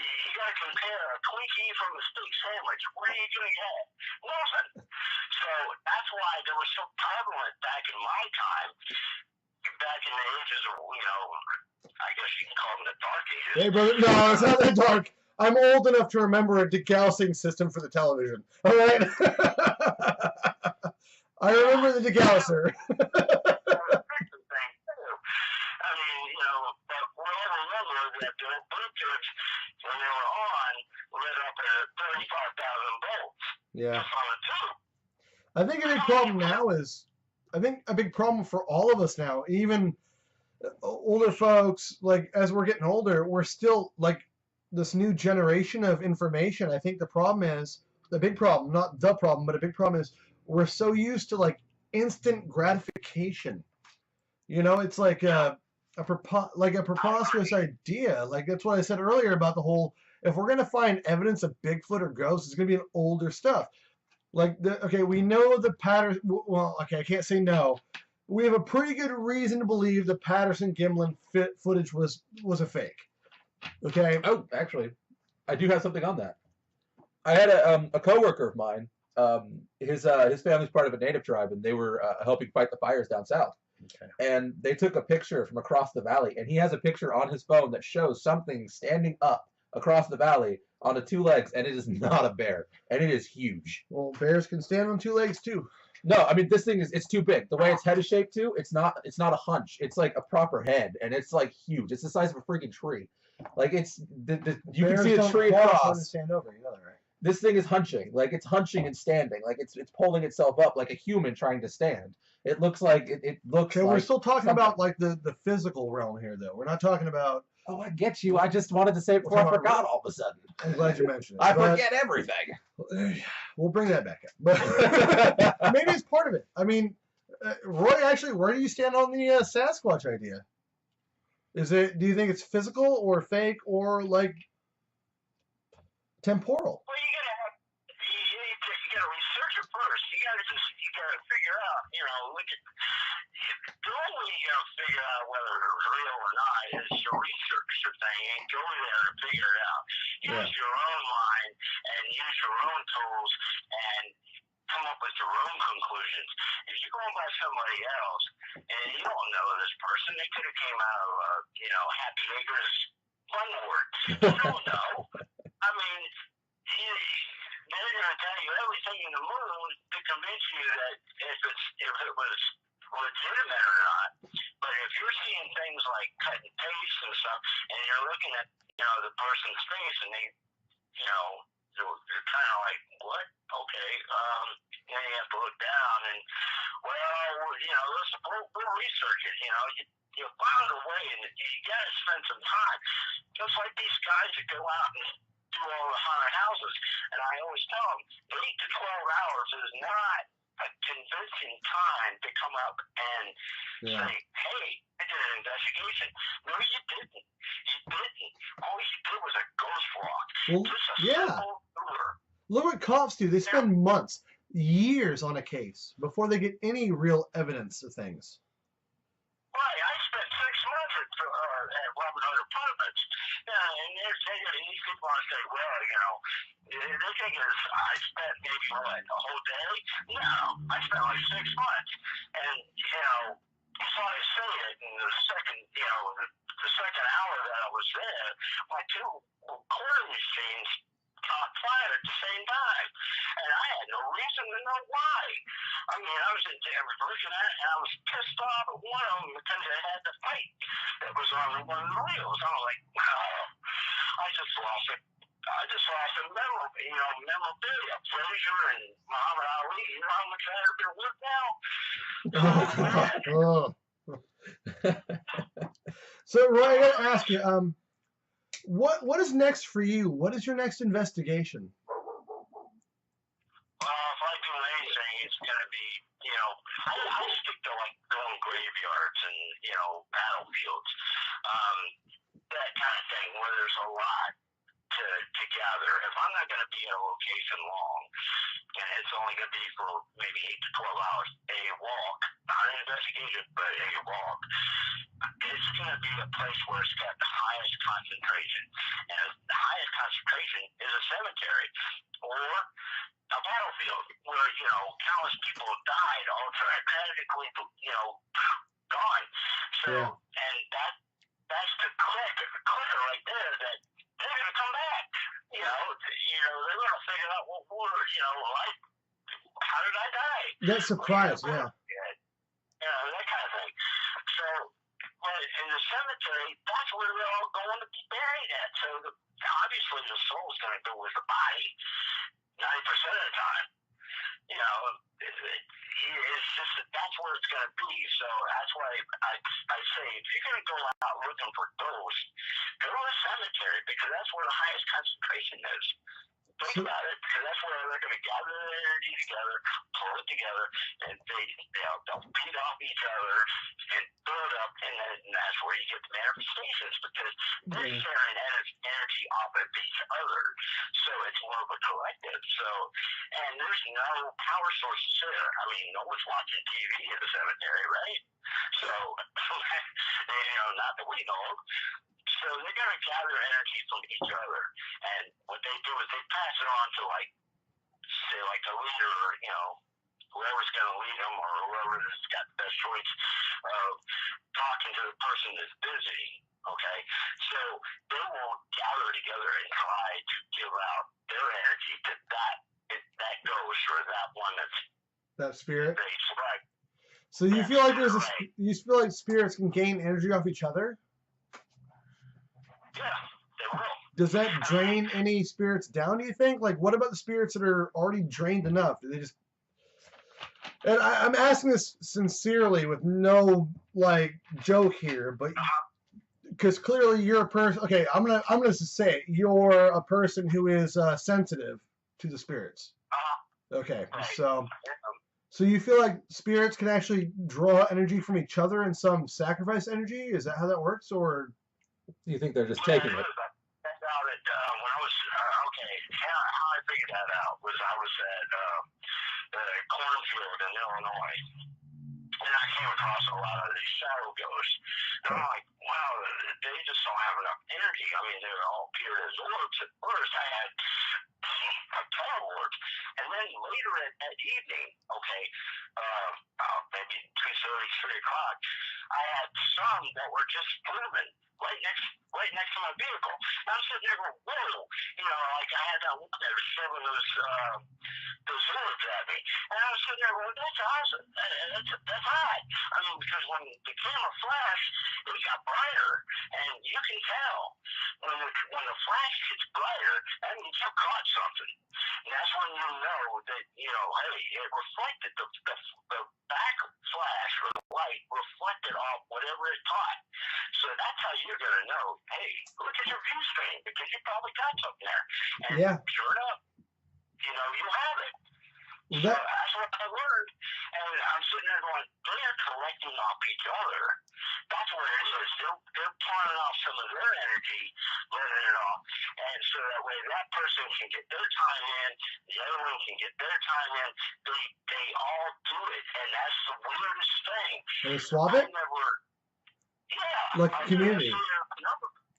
you got to compare a Twinkie from a stick sandwich. What are you going to get? Nothing. So that's why they were so prevalent back in my time, back in the ages of, I guess you can call them the dark ages. Hey, brother, no, it's not that dark. I'm old enough to remember a degaussing system for the television. All right? I remember the degausser. That the Bluetooths, when they were on, lit up at 35,000 volts. Yeah. Just on a tube. I think a big problem now is, a big problem for all of us now, even older folks, like as we're getting older, we're still like this new generation of information. I think the problem is, the big problem, not the problem, but a big problem is we're so used to like instant gratification. It's like a preposterous idea. Like that's what I said earlier about the whole, if we're going to find evidence of Bigfoot or ghosts, it's going to be an older stuff. Like, we know the Patterson, well, okay, I can't say no. We have a pretty good reason to believe the Patterson-Gimlin footage was a fake. Okay? Oh, actually, I do have something on that. I had a coworker of mine, his family's part of a native tribe, and they were helping fight the fires down south. Okay. And they took a picture from across the valley, and he has a picture on his phone that shows something standing up across the valley on the 2 legs, and it is not a bear, and it is huge. Well, bears can stand on 2 legs too. No, I mean this thing it's too big. The way its head is shaped too, it's not a hunch. It's like a proper head, and it's like huge. It's the size of a freaking tree. Like it's you can see a tree across. Stand over, you know that, right? This thing is hunching, like it's hunching and standing, like it's pulling itself up like a human trying to stand. It looks like it looks. Okay, we're still talking about like the physical realm here, though. We're not talking about. Oh, I get you. I just wanted to say it before I forgot all of a sudden. I'm glad you mentioned it. I forget everything. We'll bring that back up. But maybe it's part of it. I mean, Roy, actually, where do you stand on the Sasquatch idea? Do you think it's physical or fake or like temporal? Well, you gotta research it first. You gotta figure out, the only way you gotta figure out whether it was real or not is to research the thing and go there and figure it out. Use your own mind and use your own tools and come up with your own conclusions. If you're going by somebody else and you don't know this person, they could have came out of Happy Acres fun ward. You don't know. I mean, they're going to tell you everything in the moon to convince you that if it was legitimate or not. But if you're seeing things like cut and paste and stuff, and you're looking at the person's face, and they you're kind of like, what? Okay. Then you have to look down and, listen, we'll research it. You found a way, and you got to spend some time. Just like these guys that go out and do all the haunted houses. And I always tell them, 8 to 12 hours is not a convincing time to come up and say, hey, I did an investigation. No, you didn't. You didn't. All you did was a ghost walk. Well, just a simple tour. Look what cops do. They spend months, years on a case before they get any real evidence of things. Right. I spent 6 months at Robert Hood Apartments. And these people want to say, well, they think I spent maybe, a whole day? No. I spent like 6 months. And, so I say it in the second, the second hour that I was there, my 2 recording machines caught fire at the same time. And I had no reason to know why. I mean, I was looking at it, and I was pissed off at one of them because it had the fight that was on one of the reels. I was like, wow, I just lost it. I just lost a memorabilia. Frazier and Muhammad Ali. You know how much I have been worth now? So, Roy, I gotta ask you, what is next for you? What is your next investigation? If I do anything, it's gonna be, I stick to like going graveyards and battlefields, that kind of thing where there's a lot to gather. If I'm not gonna be in a location long, and it's only gonna be for maybe 8 to 12 hours, a walk, not an investigation, but a walk. It's going to be a place where it's got the highest concentration. And the highest concentration is a cemetery or a battlefield where, countless people have died, all tragically, gone. So, and that's the clicker right there that they're going to come back. They're going to figure out, how did I die? That surprise, that kind of thing. So, but in the cemetery, that's where they're all going to be buried at. So obviously the soul's going to go with the body 90% of the time. It's just that's where it's going to be. So that's why I say if you're going to go out looking for ghosts, go to the cemetery because that's where the highest concentration is. Think about it, because that's where they're going to gather their energy together, pull it together, and they'll beat off each other and build up, and that's where you get the manifestations, because they're sharing energy off of each other, so it's more of a collective. So, and there's no power sources there. I mean, no one's watching TV in the cemetery, right? So, not that we know of. So they're going to gather energy from each other, and what they do is they pass it on to, say, the leader, or, whoever's going to lead them, or whoever's got the best choice of talking to the person that's busy, okay? So they will gather together and try to give out their energy to that ghost, or that one that spirit. Right. So you feel like you feel like spirits can gain energy off each other? Yeah, they will. Does that drain any spirits down, do you think? What about the spirits that are already drained enough? Do they just... And I'm asking this sincerely with no, joke here, but... Because clearly you're a person... Okay, I'm gonna say it. You're a person who is sensitive to the spirits. Okay, so you feel like spirits can actually draw energy from each other and some sacrifice energy? Is that how that works, or... You think they're just taking it? When I was how I figured that out was I was at the cornfield in Illinois, and I came across a lot of these shadow ghosts. And I'm like, wow, they just don't have enough energy. I mean, they're all pure as orbs. At first, I had a ton of orbs, and then later at evening, maybe 2:30, 3 o'clock, I had some that were just moving right next to my vehicle. And I'm sitting there going, whoa, like I had that one that was shoving those hoods at me. And I was sitting there going, that's awesome. That's hot. I mean, because when the camera flashed, it got brighter. And you can tell when the flash gets brighter, that means you caught something. And that's when you know that, hey, it reflected the back flash or the light reflected off whatever it caught. So that's how you're going to know, hey, look at your view screen because you probably got something there. And sure enough, you have it. So that's what I learned. And I'm sitting there going, they're collecting off each other. That's what it is. They're pawning off some of their energy, letting it off. And so that way that person can get their time in, the other one can get their time in. They all do it. And that's the weirdest thing. They swap it? Like community.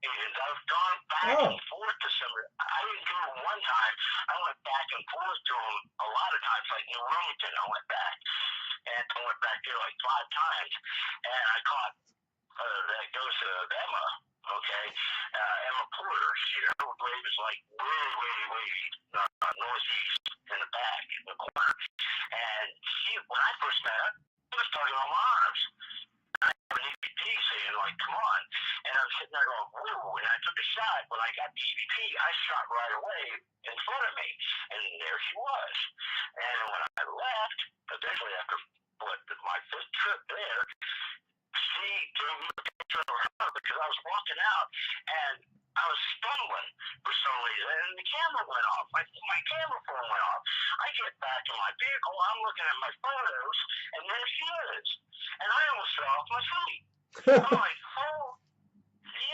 I've gone back and forth to some. I didn't do it one time. I went back and forth to them a lot of times. Like New Wilmington, I went back. And I went back there like 5 times. And I caught, that goes to Emma, okay? Emma Porter. Her grave is like way northeast in the back, in the corner. And when I first met her, she was tugging on my arms. I had an EVP saying, like, come on. And I'm sitting there going, whoa. And I took a shot. When I got the EVP, I shot right away in front of me. And there she was. And when I left, eventually after my 5th trip there, she gave me a picture of her because I was walking out and I was stumbling for some reason, and the camera went off. My camera phone went off. I get back in my vehicle, I'm looking at my photos, and there she is. And I almost fell off my feet. I'm like,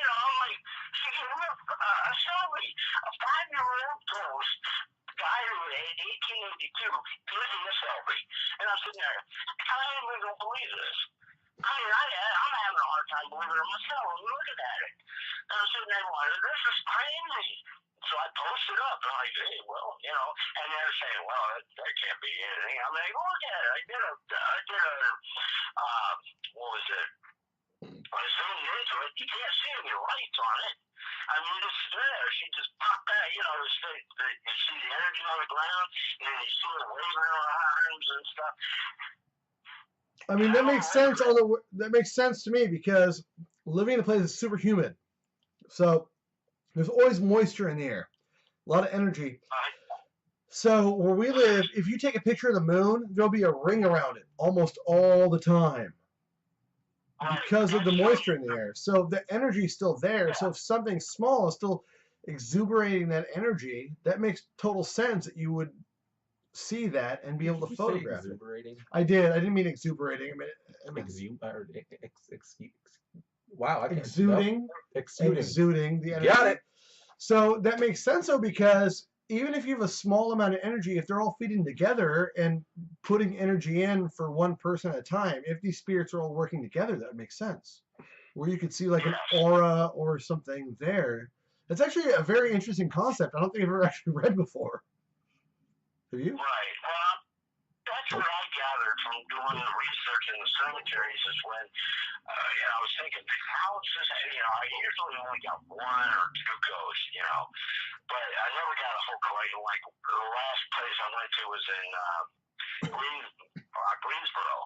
I'm like, she can live a selfie. A 5-year-old ghost, guy who in 1882, lives in this selfie. And I'm sitting there, how am I going to believe this? I mean, I'm having a hard time believing it myself. I'm looking at it. And I'm sitting there going, this is crazy. So I posted up, and I'm like, hey, well, and they're saying, well, that can't be anything. I'm like, look at it. I did a what was it? I zoomed into it. You can't see any lights on it. I mean, it's there. She just popped out. You see the energy on the ground, and then you see her waving her arms and stuff. I mean, that makes sense. That makes sense to me because living in a place is super humid, so there's always moisture in the air, a lot of energy. So where we live, if you take a picture of the moon, there'll be a ring around it almost all the time because of the moisture in the air. So the energy is still there. So if something small is still exuberating that energy, that makes total sense that you would see that and be able to photograph it. I did. I didn't mean exuberating. I mean wow. Exuding the energy. Got it. So that makes sense though, because even if you have a small amount of energy, if they're all feeding together and putting energy in for one person at a time, if these spirits are all working together, that would make sense. Where you could see like an aura or something there. That's actually a very interesting concept. I don't think I've ever actually read before. Have you? Right. That's what I gathered from doing the research in the cemeteries is when, I was thinking, how is this, I usually only got 1 or 2 ghosts, but I never got a whole collection. Like, the last place I went to was in Greensboro,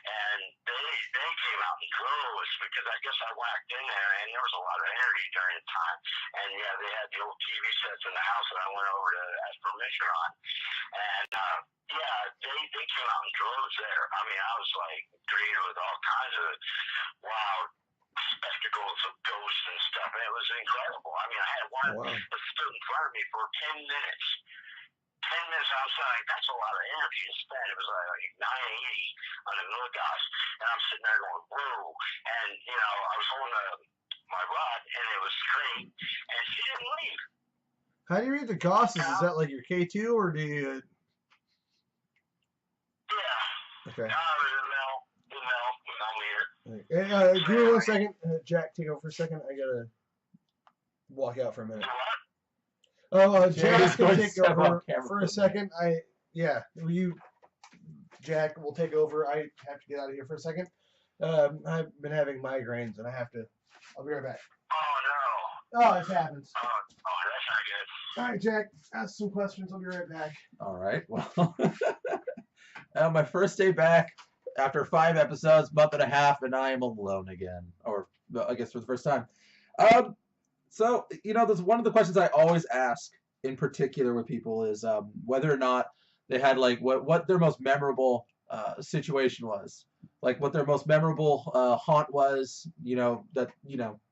and they came out in droves because I guess I whacked in there, and there was a lot of energy during the time. And yeah, they had the old TV sets in the house that I went over to ask permission on, and they came out in droves there. I mean, I was like greeted with all kinds of wild spectacles of ghosts and stuff, and it was incredible. I mean, I had one that stood in front of me for 10 minutes. 10 minutes outside, that's a lot of energy to spend. It was like 980 on the milligas, and I'm sitting there going, whoa. And, I was holding my rod, and it was straight, and she didn't leave. How do you read the Gosses? Is that like your K2, or do you... Yeah. Okay. I'm here. Give me 1 second. Jack, take over for a second. I gotta walk out for a minute. Jack's gonna take over for a second. Jack will take over. I have to get out of here for a second. I've been having migraines, and I'll be right back. Oh, no. Oh, it happens. That's not good. All right, Jack, ask some questions. I'll be right back. All right. Well, my first day back after 5 episodes, month and a half, and I am alone again, or I guess for the first time. So there's one of the questions I always ask in particular with people is whether or not they had like what their most memorable situation was, like what their most memorable haunt was, that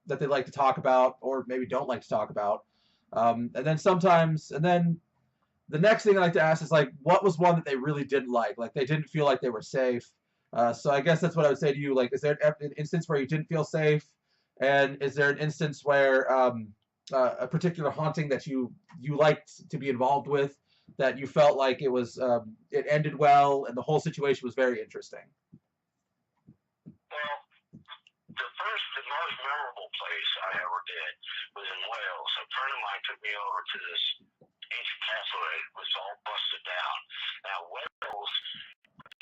they like to talk about or maybe don't like to talk about, and then the next thing I like to ask is like what was one that they really didn't like they didn't feel like they were safe. So I guess that's what I would say to you. Like, is there an instance where you didn't feel safe, and is there an instance where a particular haunting that you liked to be involved with, that you felt like it ended well and the whole situation was very interesting? Well, the most memorable place I ever did was in Wales. A friend of mine took me over to this ancient castle that was all busted down. Now, Wales,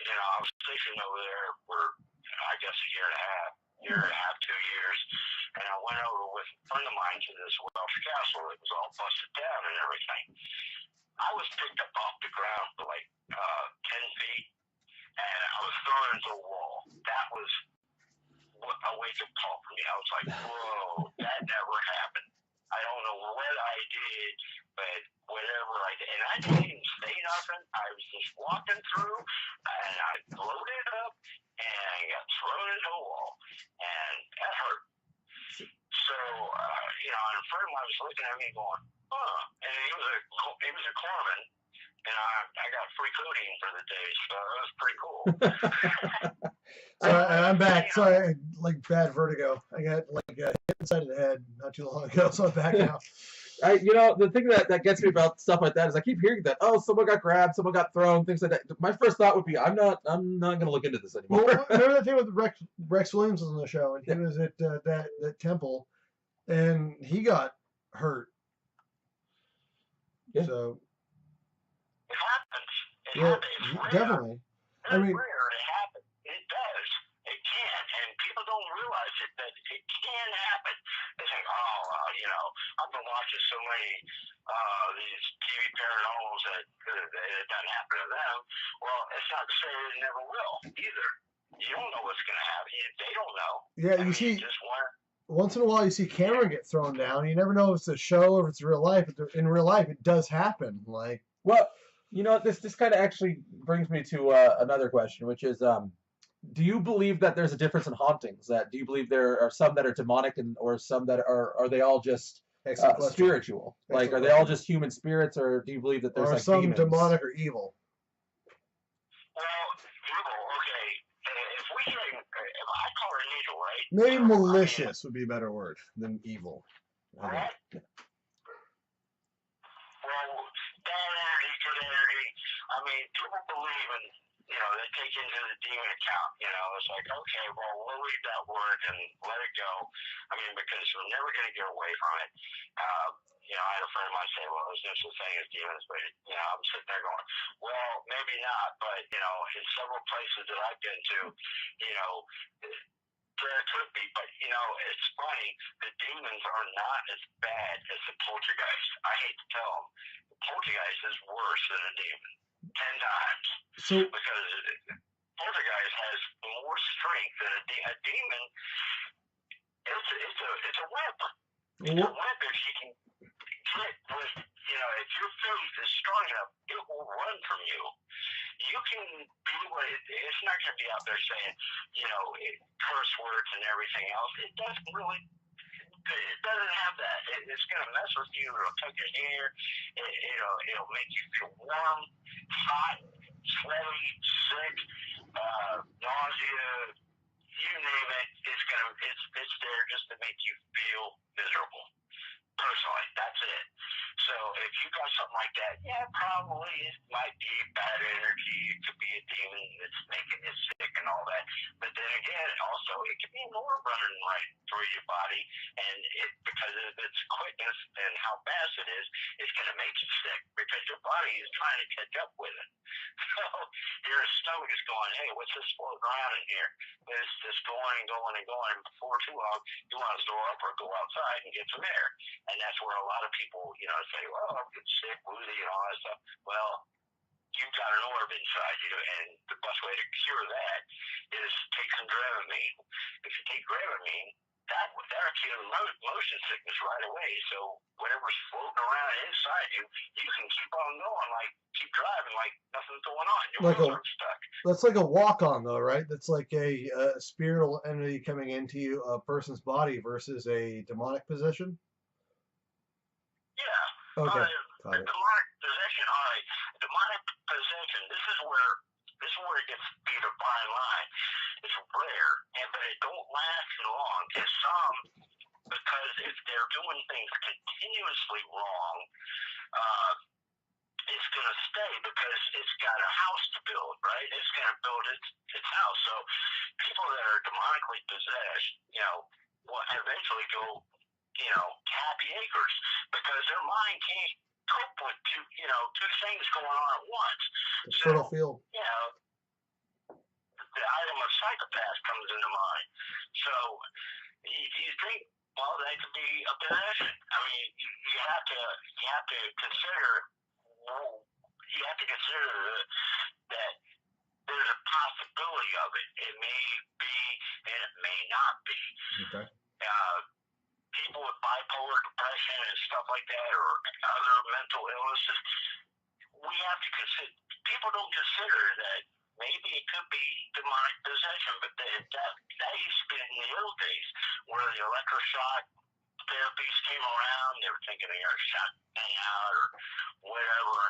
I was stationed over there for, I guess, a year and a half, 2 years. And I went over with a friend of mine to this Welsh castle that was all busted down and everything. I was picked up off the ground for like 10 feet, and I was thrown into a wall. That was a wake-up call for me. I was like, whoa, that never happened. I don't know what I did, but whatever I did. And I didn't even say nothing. I was just walking through, and I floated up, and I got thrown into a wall. And that hurt. So, and a friend of mine was looking at me going, huh. And he was a corpsman, and I got free codeine for the day, so that was pretty cool. So I'm back. Sorry, like bad vertigo. I got hit inside of the head not too long ago, so I'm back now. The thing that gets me about stuff like that is I keep hearing that, oh, someone got grabbed, someone got thrown, things like that. My first thought would be, I'm not going to look into this anymore. Well, remember that thing with Rex Williams was on the show, and he was at that temple, and he got hurt. Yeah. So. It happens. It Yeah, happens. It's rare. definitely. It's rare. It happens. It does. It can. And people don't realize that it can happen. They think, I've been watching so many these TV paranormals that it doesn't happen to them. Well, it's not to say it never will either. You don't know what's going to happen. They don't know. Yeah, you see, once in a while you see camera get thrown down. You never know if it's a show or if it's real life. In real life, it does happen. Like, well, this kind of actually brings me to another question, which is, do you believe that there's a difference in hauntings? Do you believe there are some that are demonic or some that are they all just spiritual? Like, are they all just human spirits, or do you believe that there's some demons? demonic or evil? Well, evil. Okay, if I call it evil, right? Maybe malicious would be a better word than evil. What? Well, bad energy, good energy. I mean, people believe in, they take into the demon account. It's like, okay, well, we'll leave that word and let it go. I mean, because we're never going to get away from it. I had a friend of mine say, well, there's no such thing as demons, but, I'm sitting there going, well, maybe not, but, in several places that I've been to, there could be, but, it's funny, the demons are not as bad as the poltergeist. I hate to tell them. The poltergeist is worse than a demon, 10 times. Because poltergeist has more strength than a demon. It's a wimp. It's a wimp if she can get with, if your faith is strong enough, it will run from you. You can be what it's not going to be out there saying, curse words and everything else. It doesn't really. It doesn't have that. It's going to mess with you. It'll take your hair. It'll make you feel warm, hot, sweaty, sick, nausea. You name it. It's there just to make you feel miserable. Personally, that's it. So if you got something like that, yeah, probably it might be bad energy. It could be a demon that's making you sick and all that. But then again, also it could be an orb running right through your body, and because of its quickness and how fast it is, it's going to make you sick because your body is trying to catch up with it. So your stomach stomach is going, hey, what's this floating around in here? It's just going and going and going. And before too long, you want to store up or go outside and get some air. And that's where a lot of people, say, well, I'm getting sick, woozy, and all that stuff. Well, you've got an orb inside you, and the best way to cure that is take some Dramamine. If you take Dramamine, that'll cure motion sickness right away. So whatever's floating around inside you, you can keep on going, keep driving like nothing's going on. Your wheels aren't stuck. That's like a walk-on, though, right? That's like a spiritual entity coming into a person's body versus a demonic possession. Yeah. Okay. The demonic possession. All right. Demonic possession. This is where it gets to be the fine line. It's rare, but it don't last long. And some, because if they're doing things continuously wrong, it's going to stay because it's got a house to build, right? It's going to build its house. So people that are demonically possessed, will eventually go, happy acres because their mind can't cope with two things going on at once. The fertile field. The item of psychopath comes into mind. So you think, well, that could be a possession. I mean, you have to consider that there's a possibility of it. It may be and it may not be. Okay. People with bipolar depression and stuff like that, or other mental illnesses, we have to consider. People don't consider that maybe it could be demonic possession, but that used to be in the old days where the electroshock therapies came around. They were thinking they were shot out or whatever.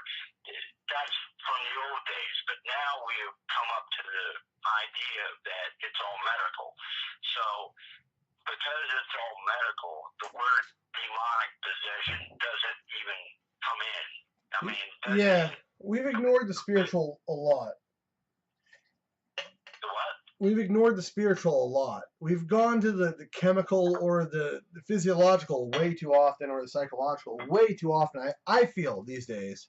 That's from the old days, but now we've come up to the idea that it's all medical. So because it's all medical, the word demonic possession doesn't even come in. I mean, we've ignored the spiritual a lot. The what? We've ignored the spiritual a lot. We've gone to the chemical or the physiological way too often, or the psychological way too often. I feel these days.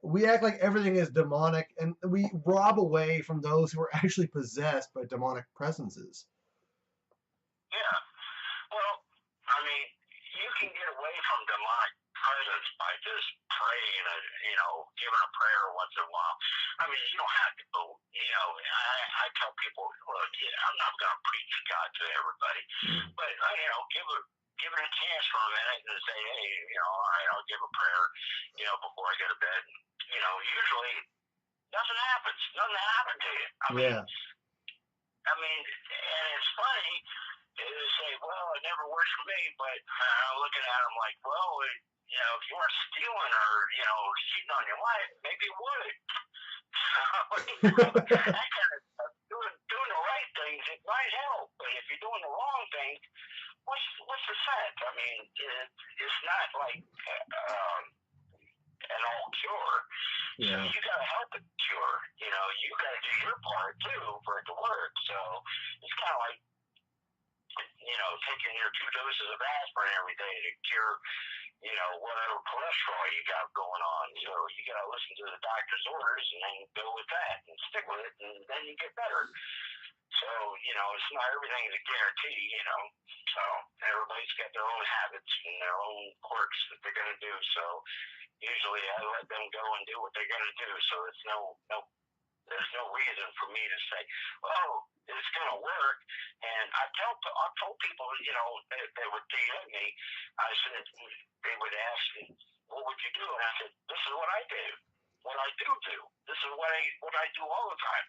We act like everything is demonic, and we rob away from those who are actually possessed by demonic presences. Yeah. Well, I mean, you can get away from demonic presence by just praying and, giving a prayer once in a while. I mean, you don't have to go, I tell people, look, I'm not going to preach God to everybody, but, give it a chance for a minute and say, hey, I'll give a prayer, before I go to bed. Usually nothing happens. Nothing happened to you. I mean, and it's funny. They say, well, it never works for me, but I'm looking at them like, well, if you weren't stealing or, cheating on your wife, maybe it would. That kind of stuff. Doing the right things, it might help, but if you're doing the wrong thing, what's the sense? I mean, it's not like an all cure. So you got to help it cure. You got to do your part too for it to work. So it's kind of like, taking your 2 doses of aspirin every day to cure, whatever cholesterol you got going on. So you got to listen to the doctor's orders and then go with that and stick with it, and then you get better. So, it's not everything is a guarantee, So everybody's got their own habits and their own quirks that they're going to do. So usually I let them go and do what they're going to do. So there's no reason for me to say, oh, it's going to work. And I told people, they would DM me. I said, they would ask me, what would you do? And I said, this is what I do. What I do. This is what I do all the time,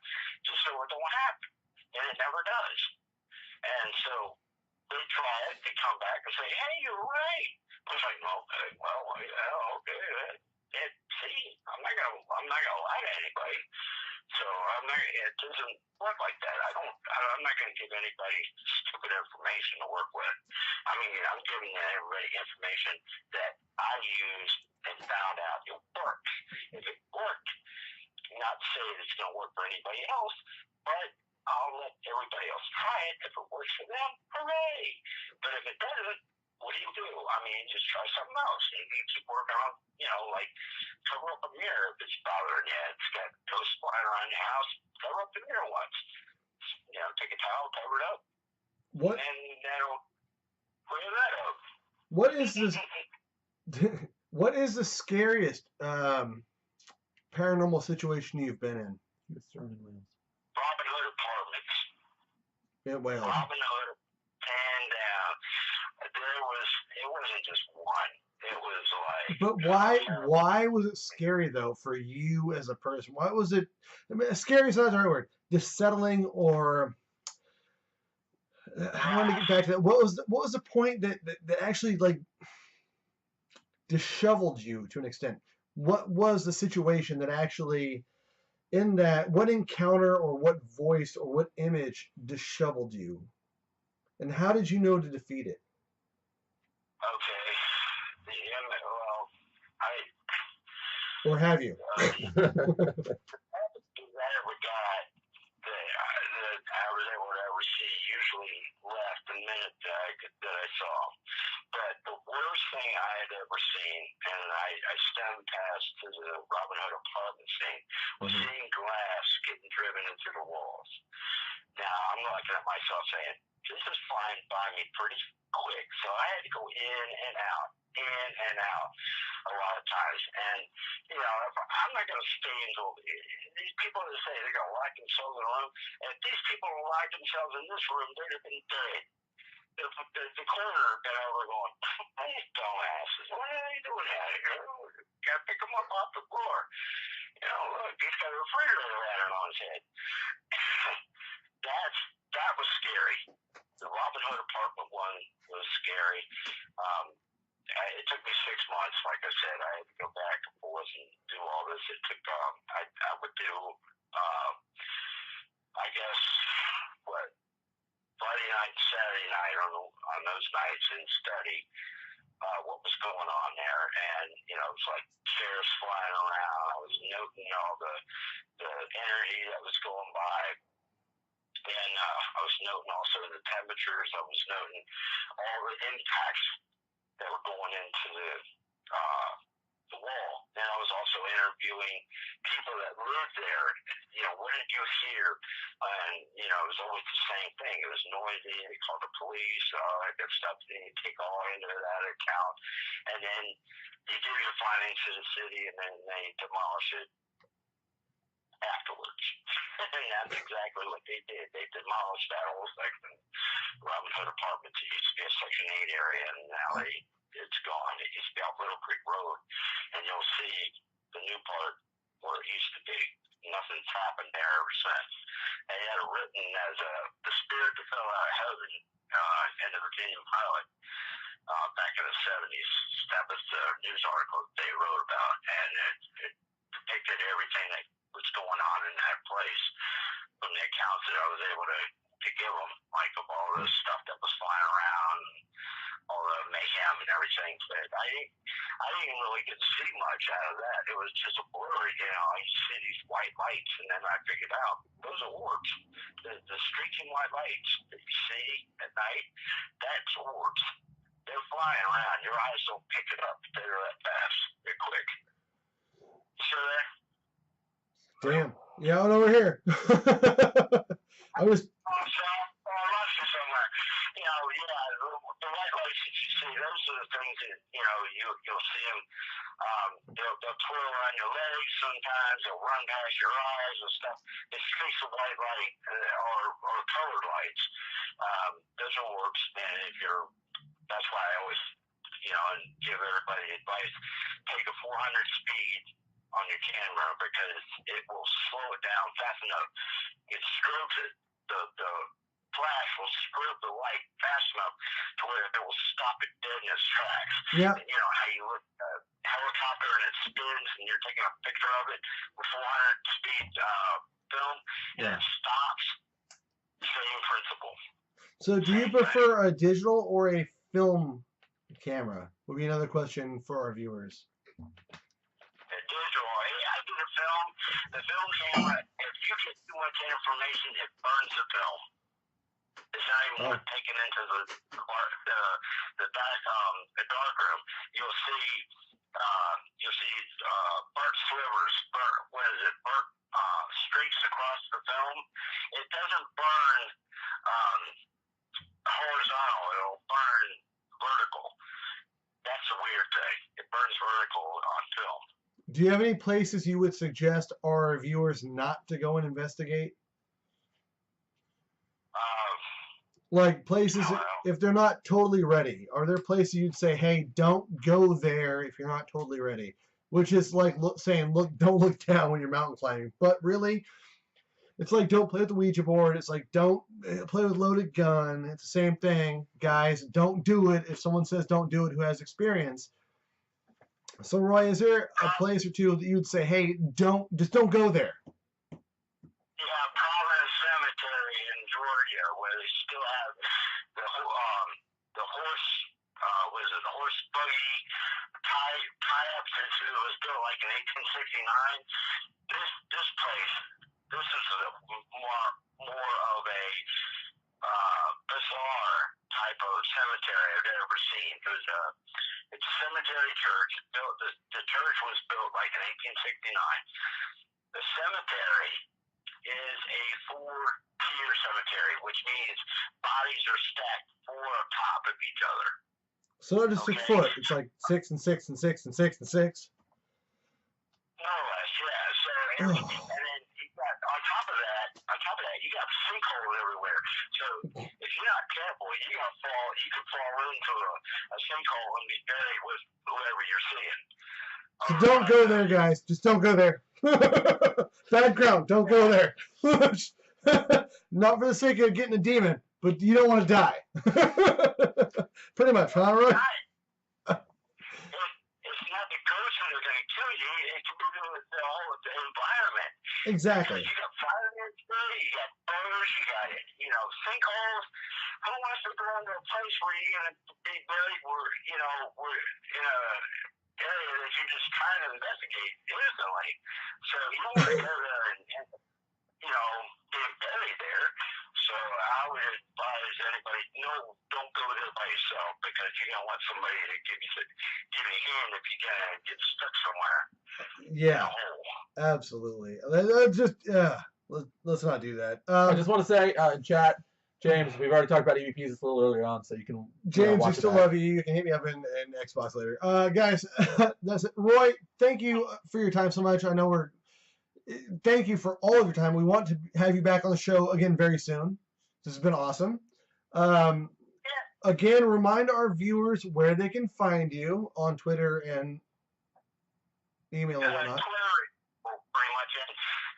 just so it don't happen. And it never does. And so they try it, they come back and say, hey, you're right. I was like, okay, well, yeah, okay. And see, I'm not gonna lie to anybody. So it doesn't work like that. I'm not gonna give anybody stupid information to work with. I mean, I'm giving everybody information that I used and found out it works. If it worked, not to say that it's gonna work for anybody else, but I'll let everybody else try it. If it works for them, hooray! But if it doesn't, what do you do? I mean, just try something else. You keep working on, like cover up a mirror if it's bothering you. It's got ghosts flying around your house. Cover up all covered up. What? And that'll clear that up. What is this? What is the scariest paranormal situation you've been in? He was thrown in Wales. Robin Hood Apartments. Yeah, well, Robin Hood, and it wasn't just one. It was like. but why was it scary though for you as a person? Why was it? I mean, scary is not the right word. Dissettling or I wanted to get back to that. What was the point that actually like disheveled you to an extent? What was the situation that actually in that what encounter or what voice or what image disheveled you? And how did you know to defeat it? Okay. Well, Or have you? that guy that I was able to ever see usually left the minute that I saw him. But the worst thing I had ever seen, and I stemmed past to the Robin Hood apartment scene, was seeing glass getting driven into the walls. Now, I'm looking at myself saying, this is flying by me pretty quick. So I had to go in and out a lot of times. And, I'm not going to stay until these people that say they're going to lock themselves in a room, if these people locked themselves in this room, they'd have been dead. The coroner got over going, these dumbasses, what are they doing out here? Got to pick them up off the floor. Look, he's got a refrigerator ladder on his head. That was scary. The Robin Hood apartment one was scary. It took me 6 months. Like I said, I had to go back and forth and do all this. It took, I would do, I guess, Friday night and Saturday night on those nights and study what was going on there. And, it was like chairs flying around. I was noting all the energy that was going by. And I was noting also the temperatures. I was noting all the impacts that were going into the wall. And I was also interviewing people that lived there. What did you hear? And, it was always the same thing. It was noisy. They called the police, all that good stuff. Then you take all into that account. And then you give your findings to the city, and then they demolish it afterwards. And that's exactly what they did. They demolished that whole section. Robin Hood Apartments, it used to be a Section 8 area, and now it's gone. It used to be off Little Creek Road. And you'll see the new part where it used to be. Nothing's happened there ever since. They had it written as the spirit that fell out of heaven in the Virginia pilot back in the 70s. That was the news article that they wrote about, and it depicted everything that was going on in that place from the accounts that I was able to give them, like of all the stuff that was flying around, all the mayhem and everything. But I didn't really get to see much out of that. It was just a blur, you see these white lights, and then I figured out those are orbs. The streaking white lights that you see at night, that's orbs. They're flying around. Your eyes don't pick it up. They're that fast. They're quick. You sure there? Damn. Yeah, I'm over here. I was. I lost you somewhere. The white lights that you see, those are the things that, you'll see them. They'll twirl around your legs sometimes. They'll run past your eyes and stuff. It's streaks of white light or colored lights. Those are orbs. And that's why I always, and give everybody advice, take a 400 speed on your camera because it will slow it down fast enough. It strobes it. The flash will strobe the light fast enough to where it will stop it dead in its tracks. Yeah. And how you look at a helicopter and it spins and you're taking a picture of it with 400 speed film and it stops. Same principle. So do you prefer a digital or a film camera? Would be another question for our viewers. Digital. I do the film. The film camera, if you get too much information, it burns the film. It's not even worth taking into the dark room. You'll see burnt slivers, burnt streaks across the film. It doesn't burn vertical on film. Do you have any places you would suggest our viewers not to go and investigate? Like places, if they're not totally ready, are there places you'd say, hey, don't go there if you're not totally ready? Which is like saying, don't look down when you're mountain climbing. But really, it's like don't play with the Ouija board. It's like don't play with loaded gun. It's the same thing, guys. Don't do it if someone says don't do it who has experience. So, Roy, is there a place or two that you'd say, hey, don't go there? Yeah, Providence Cemetery in Georgia, where they still have the horse, the horse buggy tie-ups. It was built like in 1869. This place, this is more of a bizarre type of cemetery I've ever seen. It's a cemetery church. The church was built like in 1869. The cemetery is a 4-tier cemetery, which means bodies are stacked 4 on top of each other. So not just 6 foot. It's like 6 and 6 and 6 and 6 and 6. More or less, yeah. So and then you got on top of that, you got sinkholes everywhere. So if you're not careful, you could fall into a sinkhole and be buried with whoever you're seeing. So don't go there, guys. Just don't go there. Bad ground. Don't go there. Not for the sake of getting a demon, but you don't want to die. Pretty much, huh, Roy? It's not the ghosts that are going to kill you. It can be the whole environment. Exactly. You got fire there, you got burrs, you got sinkholes. Who wants to go into a place where you're going to be buried? We're in a area that you're just trying to investigate instantly. So you don't want to go there and be buried there. So I would advise anybody, don't go there by yourself because you're going to want somebody to give you a hand if you're going to get stuck somewhere. Yeah, absolutely. Let's not do that. I just want to say, chat, James, we've already talked about EVPs a little earlier on, so you can. James, watch we still love you. You can hit me up in Xbox later. Guys, that's it. Roy, thank you for your time so much. I know thank you for all of your time. We want to have you back on the show again very soon. This has been awesome. Again, remind our viewers where they can find you on Twitter and email and whatnot. Twitter, pretty much, and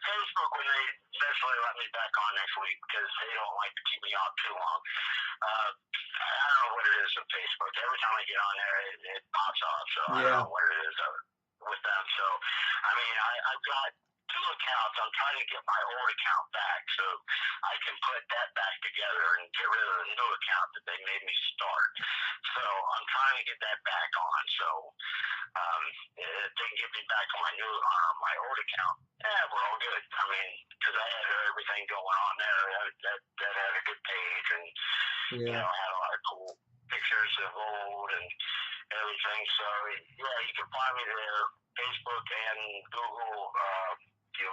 Facebook when they eventually let me back on next week because they don't like to keep me on too long. I don't know what it is with Facebook. Every time I get on there, it pops off. So I don't know what it is with them. So, I mean, I've got 2 accounts. I'm trying to get my old account back so I can put that back together and get rid of the new account that they made me start. So I'm trying to get that back on. So if they can get me back on my old account, we're all good. I mean, because I had everything going on there. That had a good page and had a lot of cool pictures of old and everything. So yeah, you can find me there, Facebook and Google. If you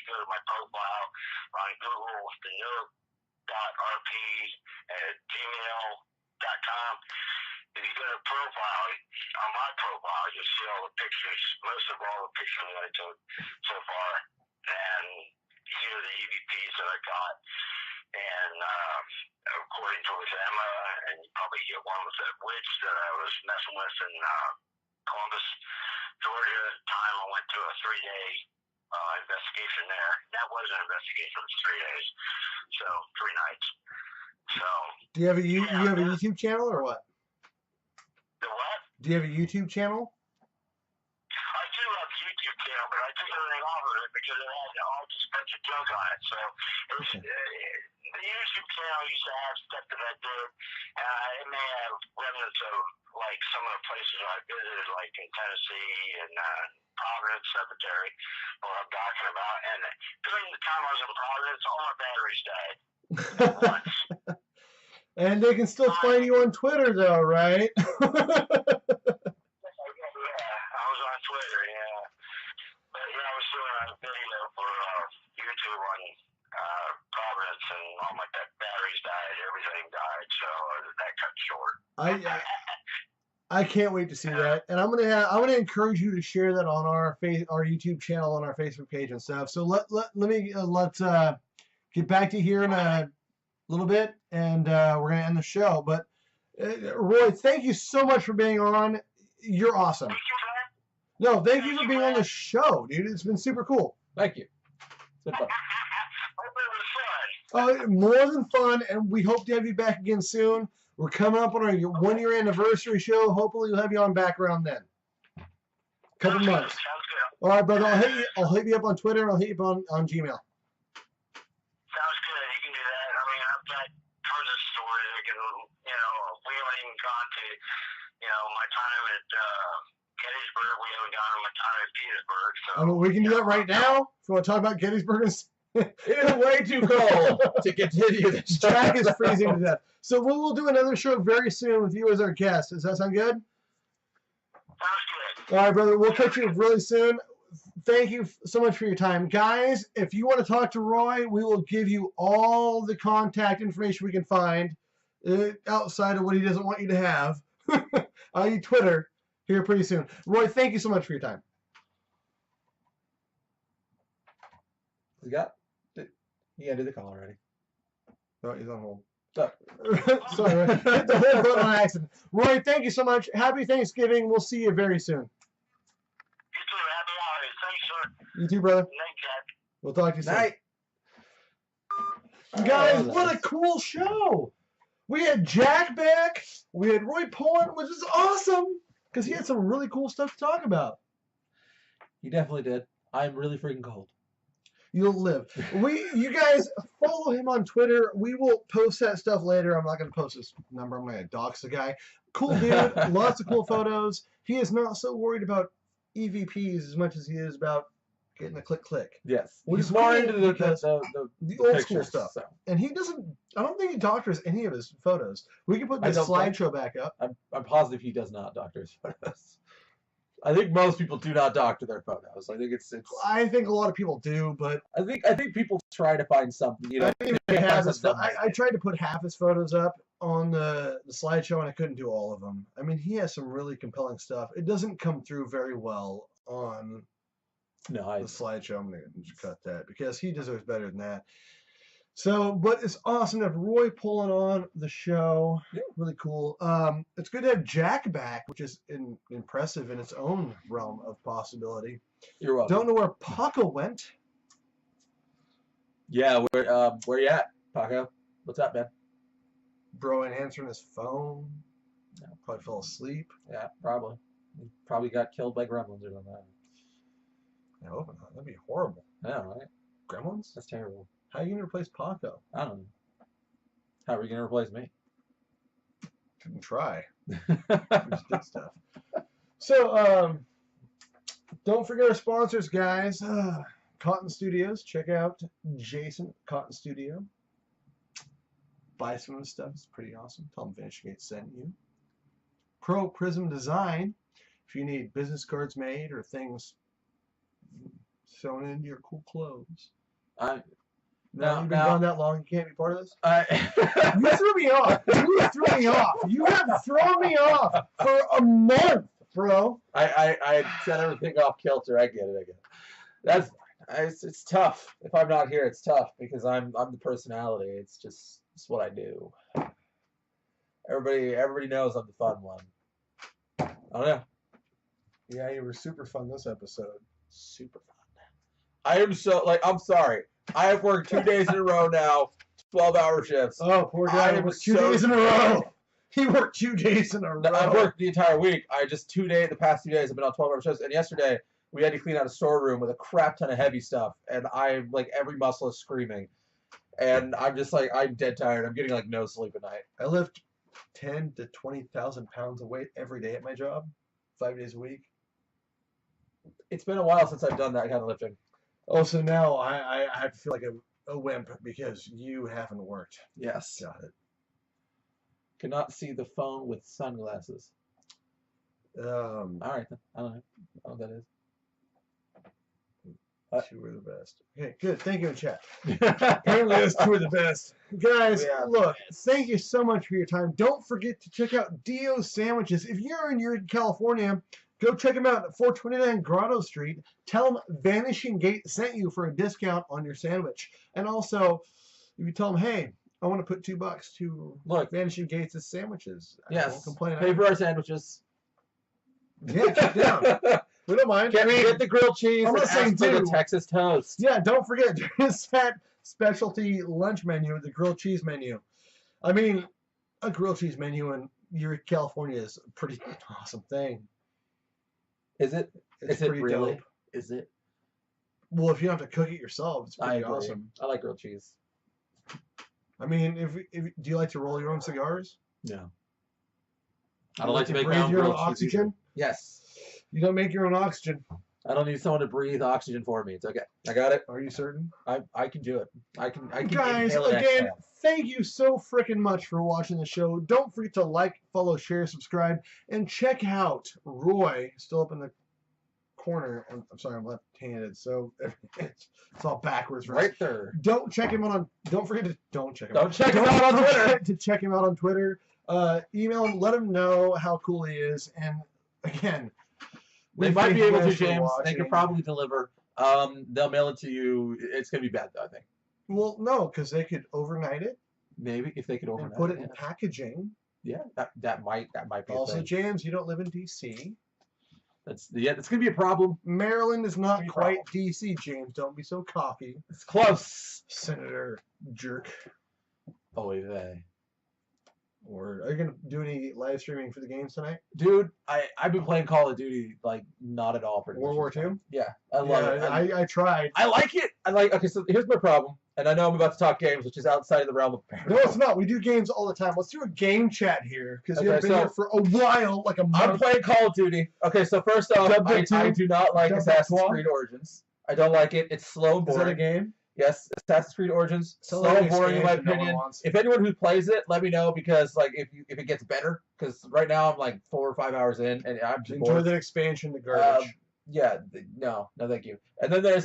go to my profile on Google, the nerd.rp@gmail.com. If you go to profile, on my profile, you'll see all the pictures, most of all the pictures that I took so far, and here are the EVPs that I got. And according to Emma, and you probably get one with that witch that I was messing with in Columbus, Georgia. Time I went to a 3-day investigation there. That was an investigation. It was 3 days, so 3 nights. So. Do you have a YouTube channel or what? The what? Do you have a YouTube channel? I do have a YouTube channel, but I took everything off of it because it had all this bunch of junk on it. So the YouTube channel used to have stuff that I did. It may have remnants of like some of the places I visited, like in Tennessee and Providence Cemetery, what I'm talking about. And during the time I was in Providence, all my batteries died. And they can still find you on Twitter, though, right? Yeah, I was on Twitter, yeah. But yeah, I was doing a video for YouTube on Providence, and all my batteries died, everything died, so that cut short. I can't wait to see that, and I'm gonna encourage you to share that on our YouTube channel, on our Facebook page and stuff. So let's get back to here in a little bit, and we're gonna end the show. But Roy, thank you so much for being on. You're awesome. No, thank you for being on the show, dude. It's been super cool. Thank you. It's been fun. More than fun, and we hope to have you back again soon. We're coming up on our 1-year anniversary show. Hopefully, we'll have you on back around then. Couple months. All right, brother. I'll hit you up on Twitter, and I'll hit you up on Gmail. Sounds good. You can do that. I mean, I've got tons of stories. We haven't even gone to, my time at Gettysburg. We haven't gone to my time at Petersburg. So We can do that right now. If you want to talk about Gettysburg. It's way too cold to continue this. Jack is freezing to death. So we'll do another show very soon with you as our guest. Does that sound good? sounds good. All right, brother. We'll catch you really soon. Thank you so much for your time. Guys, if you want to talk to Roy, we will give you all the contact information we can find outside of what he doesn't want you to have. i.e. Twitter here pretty soon. Roy, thank you so much for your time. He ended the call already. No, he's on hold. Sorry. Sorry, hit the whole button on accident. Roy, thank you so much. Happy Thanksgiving. We'll see you very soon. You too. Happy holidays. Thanks, sir. You too, brother. Night, Jack. We'll talk to you soon. Night. Guys, Oh, what a nice. cool show. We had Jack back. We had Roy Pullin, which is awesome because he had some really cool stuff to talk about. He definitely did. I'm really freaking cold. You'll live. You guys follow him on Twitter. We will post that stuff later. I'm not going to post his number. I'm going to dox the guy. Cool dude. Lots of cool photos. He is not so worried about EVPs as much as he is about getting a click. Yes. Which He's is more cool into the because the old school pictures, stuff. so. And he doesn't. I don't think he doctors any of his photos. We can put I the don't think- slideshow back up. I'm positive he does not doctor his photos. I think most people do not doctor their photos. I think it's I think a lot of people do, but I think people try to find something, I think they half find his, something I tried to put half his photos up on the slideshow, and I couldn't do all of them. I mean, he has some really compelling stuff. It doesn't come through very well on No, the slideshow. I'm going to cut that because he deserves better than that. So, but it's awesome to have Roy Pullin on the show. Yeah. Really cool. It's good to have Jack back, which is impressive in its own realm of possibility. You're welcome. Don't know where Paco went. Yeah, where you at, Paco? What's up, man? Bro ain't answering his phone. Yeah. Probably fell asleep. Yeah, probably. He probably got killed by gremlins or something. I hope not. That'd be horrible. Yeah, right? Gremlins? That's terrible. How are you gonna replace Paco? I don't know. How are you gonna replace me? Couldn't try. We just did stuff. So, don't forget our sponsors, guys. Cotton Studios. Check out Jason Cotton Studio. Buy some of his stuff. It's pretty awesome. Tell him Vanishing sent you. Pro Prism Design. If you need business cards made or things sewn into your cool clothes. Now you've been gone that long, you can't be part of this? You threw me off. You threw me off. You have thrown me off for a month, bro. I set everything off kilter. I get it. That's it's tough. If I'm not here, it's tough because I'm the personality. It's what I do. Everybody knows I'm the fun one. I don't know. Yeah, you were super fun this episode. Super fun. I am I'm sorry. I have worked 2 days in a row now, 12-hour shifts. Oh, poor guy. I He was worked 2 so days in a row. He worked 2 days in a row. I've worked the entire week. The past 2 days I've been on 12-hour shifts. And yesterday we had to clean out a storeroom with a crap ton of heavy stuff. And every muscle is screaming. And I'm just I'm dead tired. I'm getting no sleep at night. I lift 10 to 20,000 pounds of weight every day at my job, 5 days a week. It's been a while since I've done that kind of lifting. Oh, so now I have to feel like a wimp because you haven't worked. Yes. Got it. Cannot see the phone with sunglasses. All right, then. I don't know what that is. Two are the best. Okay, good. Thank you, chat. Apparently, those two are the best. Guys, look, thank you so much for your time. Don't forget to check out Dio's Sandwiches. If you're in California, go check them out at 429 Grotto Street. Tell them Vanishing Gate sent you for a discount on your sandwich. And also, if you tell them, hey, I want to put $2 to Vanishing Gates' sandwiches. I won't complain. Pay for our sandwiches. Yeah, check it out. We don't mind. Get the grilled cheese I'm and not saying ask for the Texas toast. Yeah, don't forget, there's that specialty lunch menu, the grilled cheese menu. I mean, a grilled cheese menu in California is a pretty awesome thing. Is it? It's is pretty it really? dope. Is it? Well, if you don't have to cook it yourself, it's pretty awesome. I like grilled cheese. I mean, do you like to roll your own cigars? No. I don't like to make my breathe own your own grilled cheese oxygen. either. Yes. You don't make your own oxygen. I don't need someone to breathe oxygen for me. It's okay. I got it. Are you certain? I can do it. I can Guys, inhale it again, exhale. thank you so freaking much for watching the show. Don't forget to like, follow, share, subscribe, and check out Roy, still up in the corner. I'm sorry, I'm left-handed, so it's all backwards. Right there. Don't check him out on. Don't forget to check him. Don't check him out on Twitter. Forget to check him out on Twitter. Email him, let him know how cool he is, and again, They might be able to, thank you guys for James. They watching. could probably deliver. They'll mail it to you. It's gonna be bad though, I think. Well, no, because they could overnight it Maybe if they could overnight and put it in packaging. Yeah, that might be Also, a thing. James, you don't live in D.C. That's gonna be a problem. Maryland is not Be a quite problem. D.C. James, don't be so cocky, It's close. Senator jerk. Oh, they. Or are you gonna do any live streaming for the games tonight? Dude, I've been playing Call of Duty like not at all. World War II? Yeah, I love it. I tried. I like it. Okay, so here's my problem, and I know I'm about to talk games, which is outside of the realm of No, it's not. We do games all the time. Let's do a game chat here because you've Okay, been here for a while, like a I'm month. playing Call of Duty. Okay, so first off, I do not like Double Assassin's two. Creed Origins. I don't like it. It's slow and Is that a boring. game? Yes, Assassin's Creed Origins. So Slow like and boring in my expansion, no one opinion. wants. If anyone who plays it, let me know because like if it gets better, because right now I'm like 4 or 5 hours in and I'm just Enjoy bored. the expansion, the garbage. No, thank you. And then there's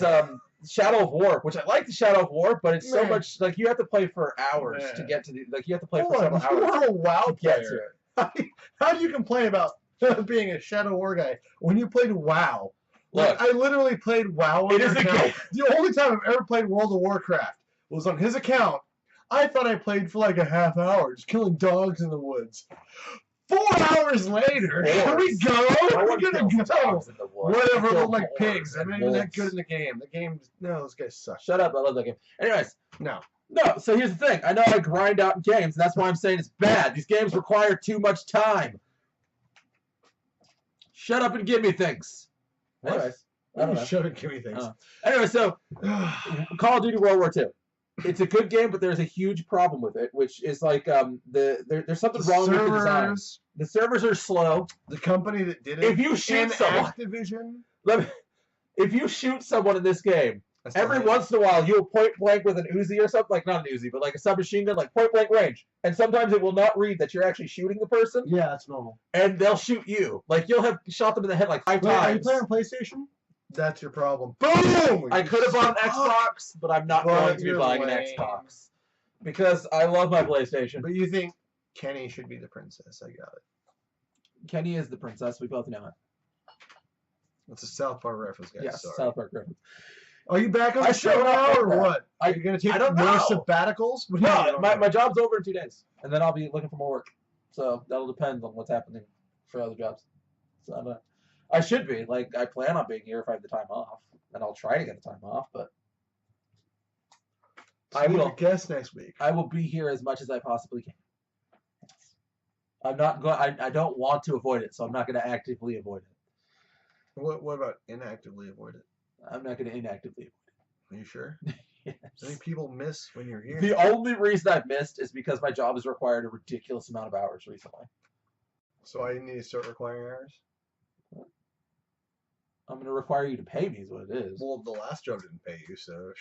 Shadow of War, which I like the Shadow of War, but it's so Man. much like you have to play for hours to Man. get to the you have to play Hold for on, several hours you're a WoW to get to player. it. How do you complain about being a Shadow War guy when you played WoW? Look, I literally played WoW on it your is a account. game. The only time I've ever played World of Warcraft was on his account. I thought I played for like a half hour, just killing dogs in the woods. 4 hours later, here we go. No We're one gonna kills go. dogs in the woods. Whatever, They look kill like boars pigs. I'm and not even that wolves. good in the game. The game, no, those guys suck. Shut up! I love that game. Anyways, No. no. So here's the thing. I know I grind out in games, and that's why I'm saying it's bad. These games require too much time. Shut up and give me things. Anyways, I don't know. Shut it, give me things. Anyway, so Call of Duty World War II. It's a good game, but there's a huge problem with it, which is like there's something wrong with the design. The servers are slow. The company that did it. If you shoot and someone, Activision. if you shoot someone in this game, That's every fine. once in a while you'll point blank with an Uzi or something, like not an Uzi, but like a submachine gun, like point blank range. And sometimes it will not read that you're actually shooting the person, Yeah, that's normal. and they'll shoot you. Like you'll have shot them in the head like 5 Wait, are you times. playing on PlayStation? That's your problem. Boom! I could have bought an Xbox, but I'm not But going to be you're buying an lame. Xbox because I love my PlayStation. But you think Kenny should be the princess? I got it. Kenny is the princess. We both know it. That's a South Park reference, guys. Yes, Sorry. South Park reference. Are you back on I the show showed now, up or like that. what? Are you going to take I don't more know. sabbaticals? What do you No, mean? my job's over in 2 days, and then I'll be looking for more work. So that'll depend on what's happening for other jobs. So I should be like I plan on being here if I have the time off, and I'll try to get the time off. But So I you will. guess next week. I will be here as much as I possibly can. I'm not going. I don't want to avoid it, so I'm not going to actively avoid it. What about inactively avoid it? I'm not going to inactively Are you sure? avoid it. I think people miss when you're here. The only reason I've missed is because my job has required a ridiculous amount of hours recently. So I need to start requiring hours? I'm going to require you to pay me is what it is. Well, the last job didn't pay you, so...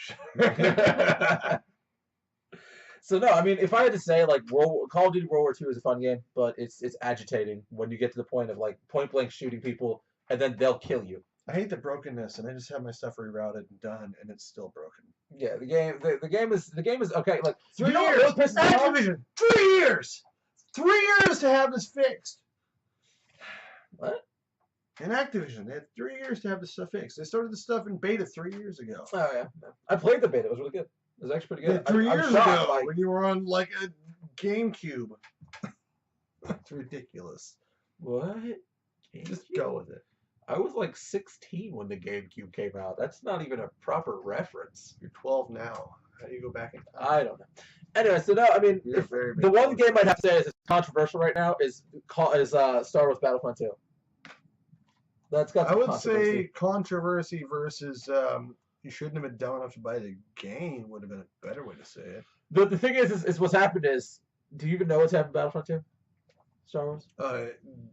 So no, I mean, if I had to say, like, Call of Duty World War II is a fun game, but it's agitating when you get to the point of like point blank shooting people, and then they'll kill you. I hate the brokenness, and I just have my stuff rerouted and done, and it's still broken. Yeah, the game is okay. Like 3 you know years. what pisses me off? Activision. 3 years. 3 years to have this fixed. What? In Activision, they had 3 years to have this stuff fixed. They started this stuff in beta 3 years ago. Oh yeah, I played the beta. It was really good. It was actually pretty Yeah, good. 3 I'm years shocked, ago, like, when you were on like a GameCube. It's ridiculous. what? Just GameCube? go with it. I was like 16 when the GameCube came out. That's not even a proper reference. You're 12 now. How do you go back in time? I don't know. Anyway, so no, I mean, You're if, very the big one fan. game I'd have to say is controversial right now is Star Wars Battlefront 2. That's got I some would controversy. say controversy versus you shouldn't have been dumb enough to buy the game would have been a better way to say it. The thing is what's happened is, do you even know what's happened in Battlefront 2? Star Wars?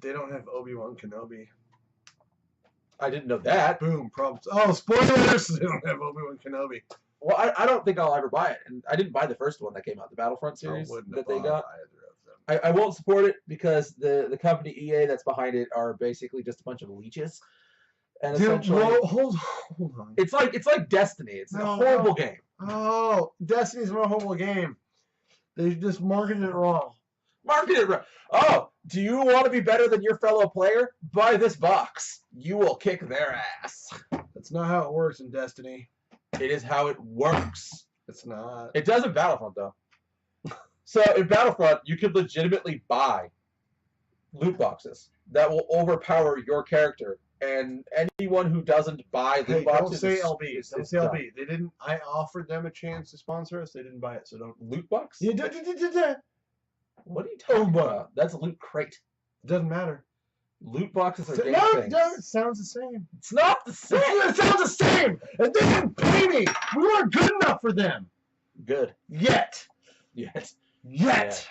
They don't have Obi-Wan Kenobi. I didn't know that. Boom, problems. Oh, spoilers! They don't have Obi-Wan Kenobi. Well, I don't think I'll ever buy it, and I didn't buy the first one that came out, the Battlefront series I wouldn't that have they bought got. either of them. I won't support it because the company EA that's behind it are basically just a bunch of leeches, and Dude, essentially hold on. it's like Destiny. It's a No, horrible no. game. Oh, Destiny's not a horrible game. They just marketed it wrong. Market it right. Oh, do you want to be better than your fellow player? Buy this box. You will kick their ass. That's not how it works in Destiny. It is how it works. It's not. It does in Battlefront though. So in Battlefront, you could legitimately buy loot boxes that will overpower your character, and anyone who doesn't buy loot Hey, boxes don't say is- LB. is- Don't is say dumb. LB. They didn't. I offered them a chance to sponsor us. They didn't buy it, so don't. Loot box? Yeah, it What are you talking but- about? That's a loot crate. doesn't matter. Loot boxes are No, game things. no, it sounds the same. It's not the same. It sounds the same. And they didn't pay me. We weren't good enough for them Good. yet. Yes. Yet.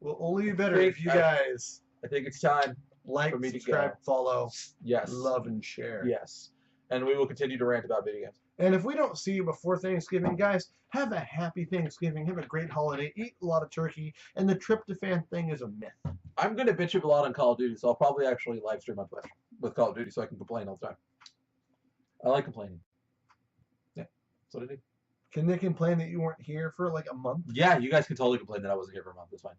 We'll only be better if you guys I think it's time. like, For me to subscribe, go. follow, Yes. love, and share. Yes. And we will continue to rant about video games. And if we don't see you before Thanksgiving, guys, have a happy Thanksgiving. Have a great holiday. Eat a lot of turkey. And the tryptophan thing is a myth. I'm going to bitch a lot on Call of Duty, so I'll probably actually live stream on Twitch with Call of Duty so I can complain all the time. I like complaining. Yeah, that's what I do. Can they complain that you weren't here for like a month? Yeah, you guys can totally complain that I wasn't here for a month. That's fine.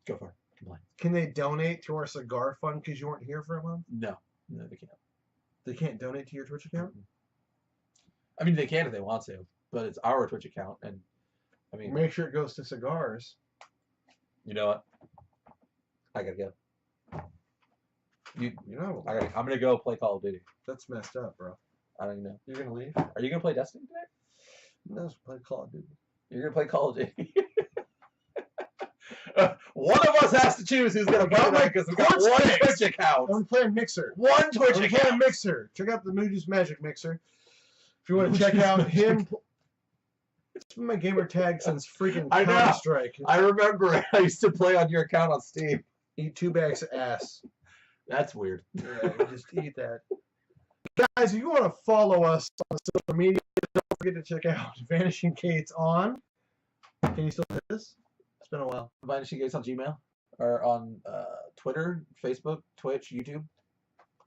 Go for it. Complain. Can they donate to our cigar fund because you weren't here for a month? No. No, they can't. They can't donate to your Twitch account? I mean, they can if they want to, but it's our Twitch account, and I mean, Make sure it goes to cigars. you know what? I gotta go. You know, I'm gonna go play Call of Duty. that's messed up, bro. I don't even know. You're gonna leave? Are you gonna play Destiny today? No, play Call of Duty. You're gonna play Call of Duty. One of us has to choose who's gonna play got my that because we've got Twitch one fix. Twitch account. I'm playing Mixer. One Twitch I'm playing account. Mixer. Check out the Moody's Magic Mixer. If you want to check Moody's out Magic. him, it's been my gamer tag since freaking I know. Counter Strike. I remember I used to play on your account on Steam. Eat 2 bags of ass. That's weird. Yeah, you just eat that. Guys, if you want to follow us on social media, don't forget to check out Vanishing Kate's on. Can you still do this? It's been a while. Vanishing Gates on Gmail or on Twitter, Facebook, Twitch, YouTube.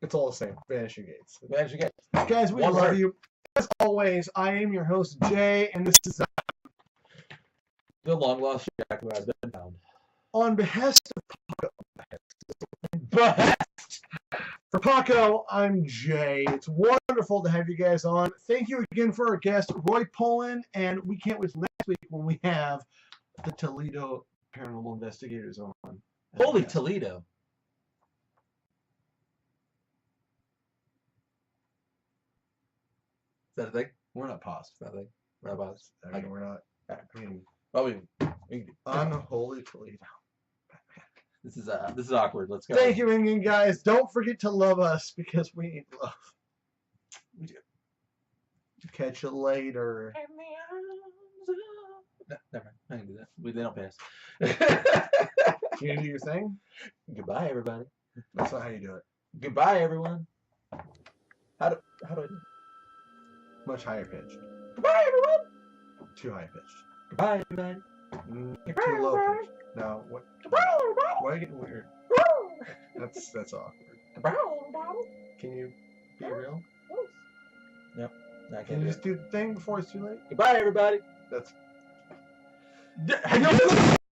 It's all the same. Vanishing Gates. Vanishing Gates. Guys, we One love word. you. As always, I am your host, Jay, and this is The long lost Jack who has been found. on behest But for Paco, I'm Jay. It's wonderful to have you guys on. Thank you again for our guest, Roy Pullin, and we can't wait till next week when we have the Toledo Paranormal Investigators on. holy Yes. Toledo. Is that a thing? We're not paused. Is that a thing? We're not paused. I mean, we're not. I mean, Well, we can do. unholy Toledo. This is awkward. Let's go. Thank you again, guys. Don't forget to love us because we need love. We do. Catch you later. No, never mind. I can do that. They don't pay us. You gonna do your thing? Goodbye, everybody. That's not how you do it. Goodbye, everyone. How do I do it? Much higher pitched. Goodbye, everyone. Too high pitched. Goodbye, everybody. Too low pitched. No, what? Why are you getting weird? That's awkward. Goodbye, everybody. Can you Be real. Yep. I Can can't you do just it. do the thing before it's too late? Goodbye, everybody. That's. Adios.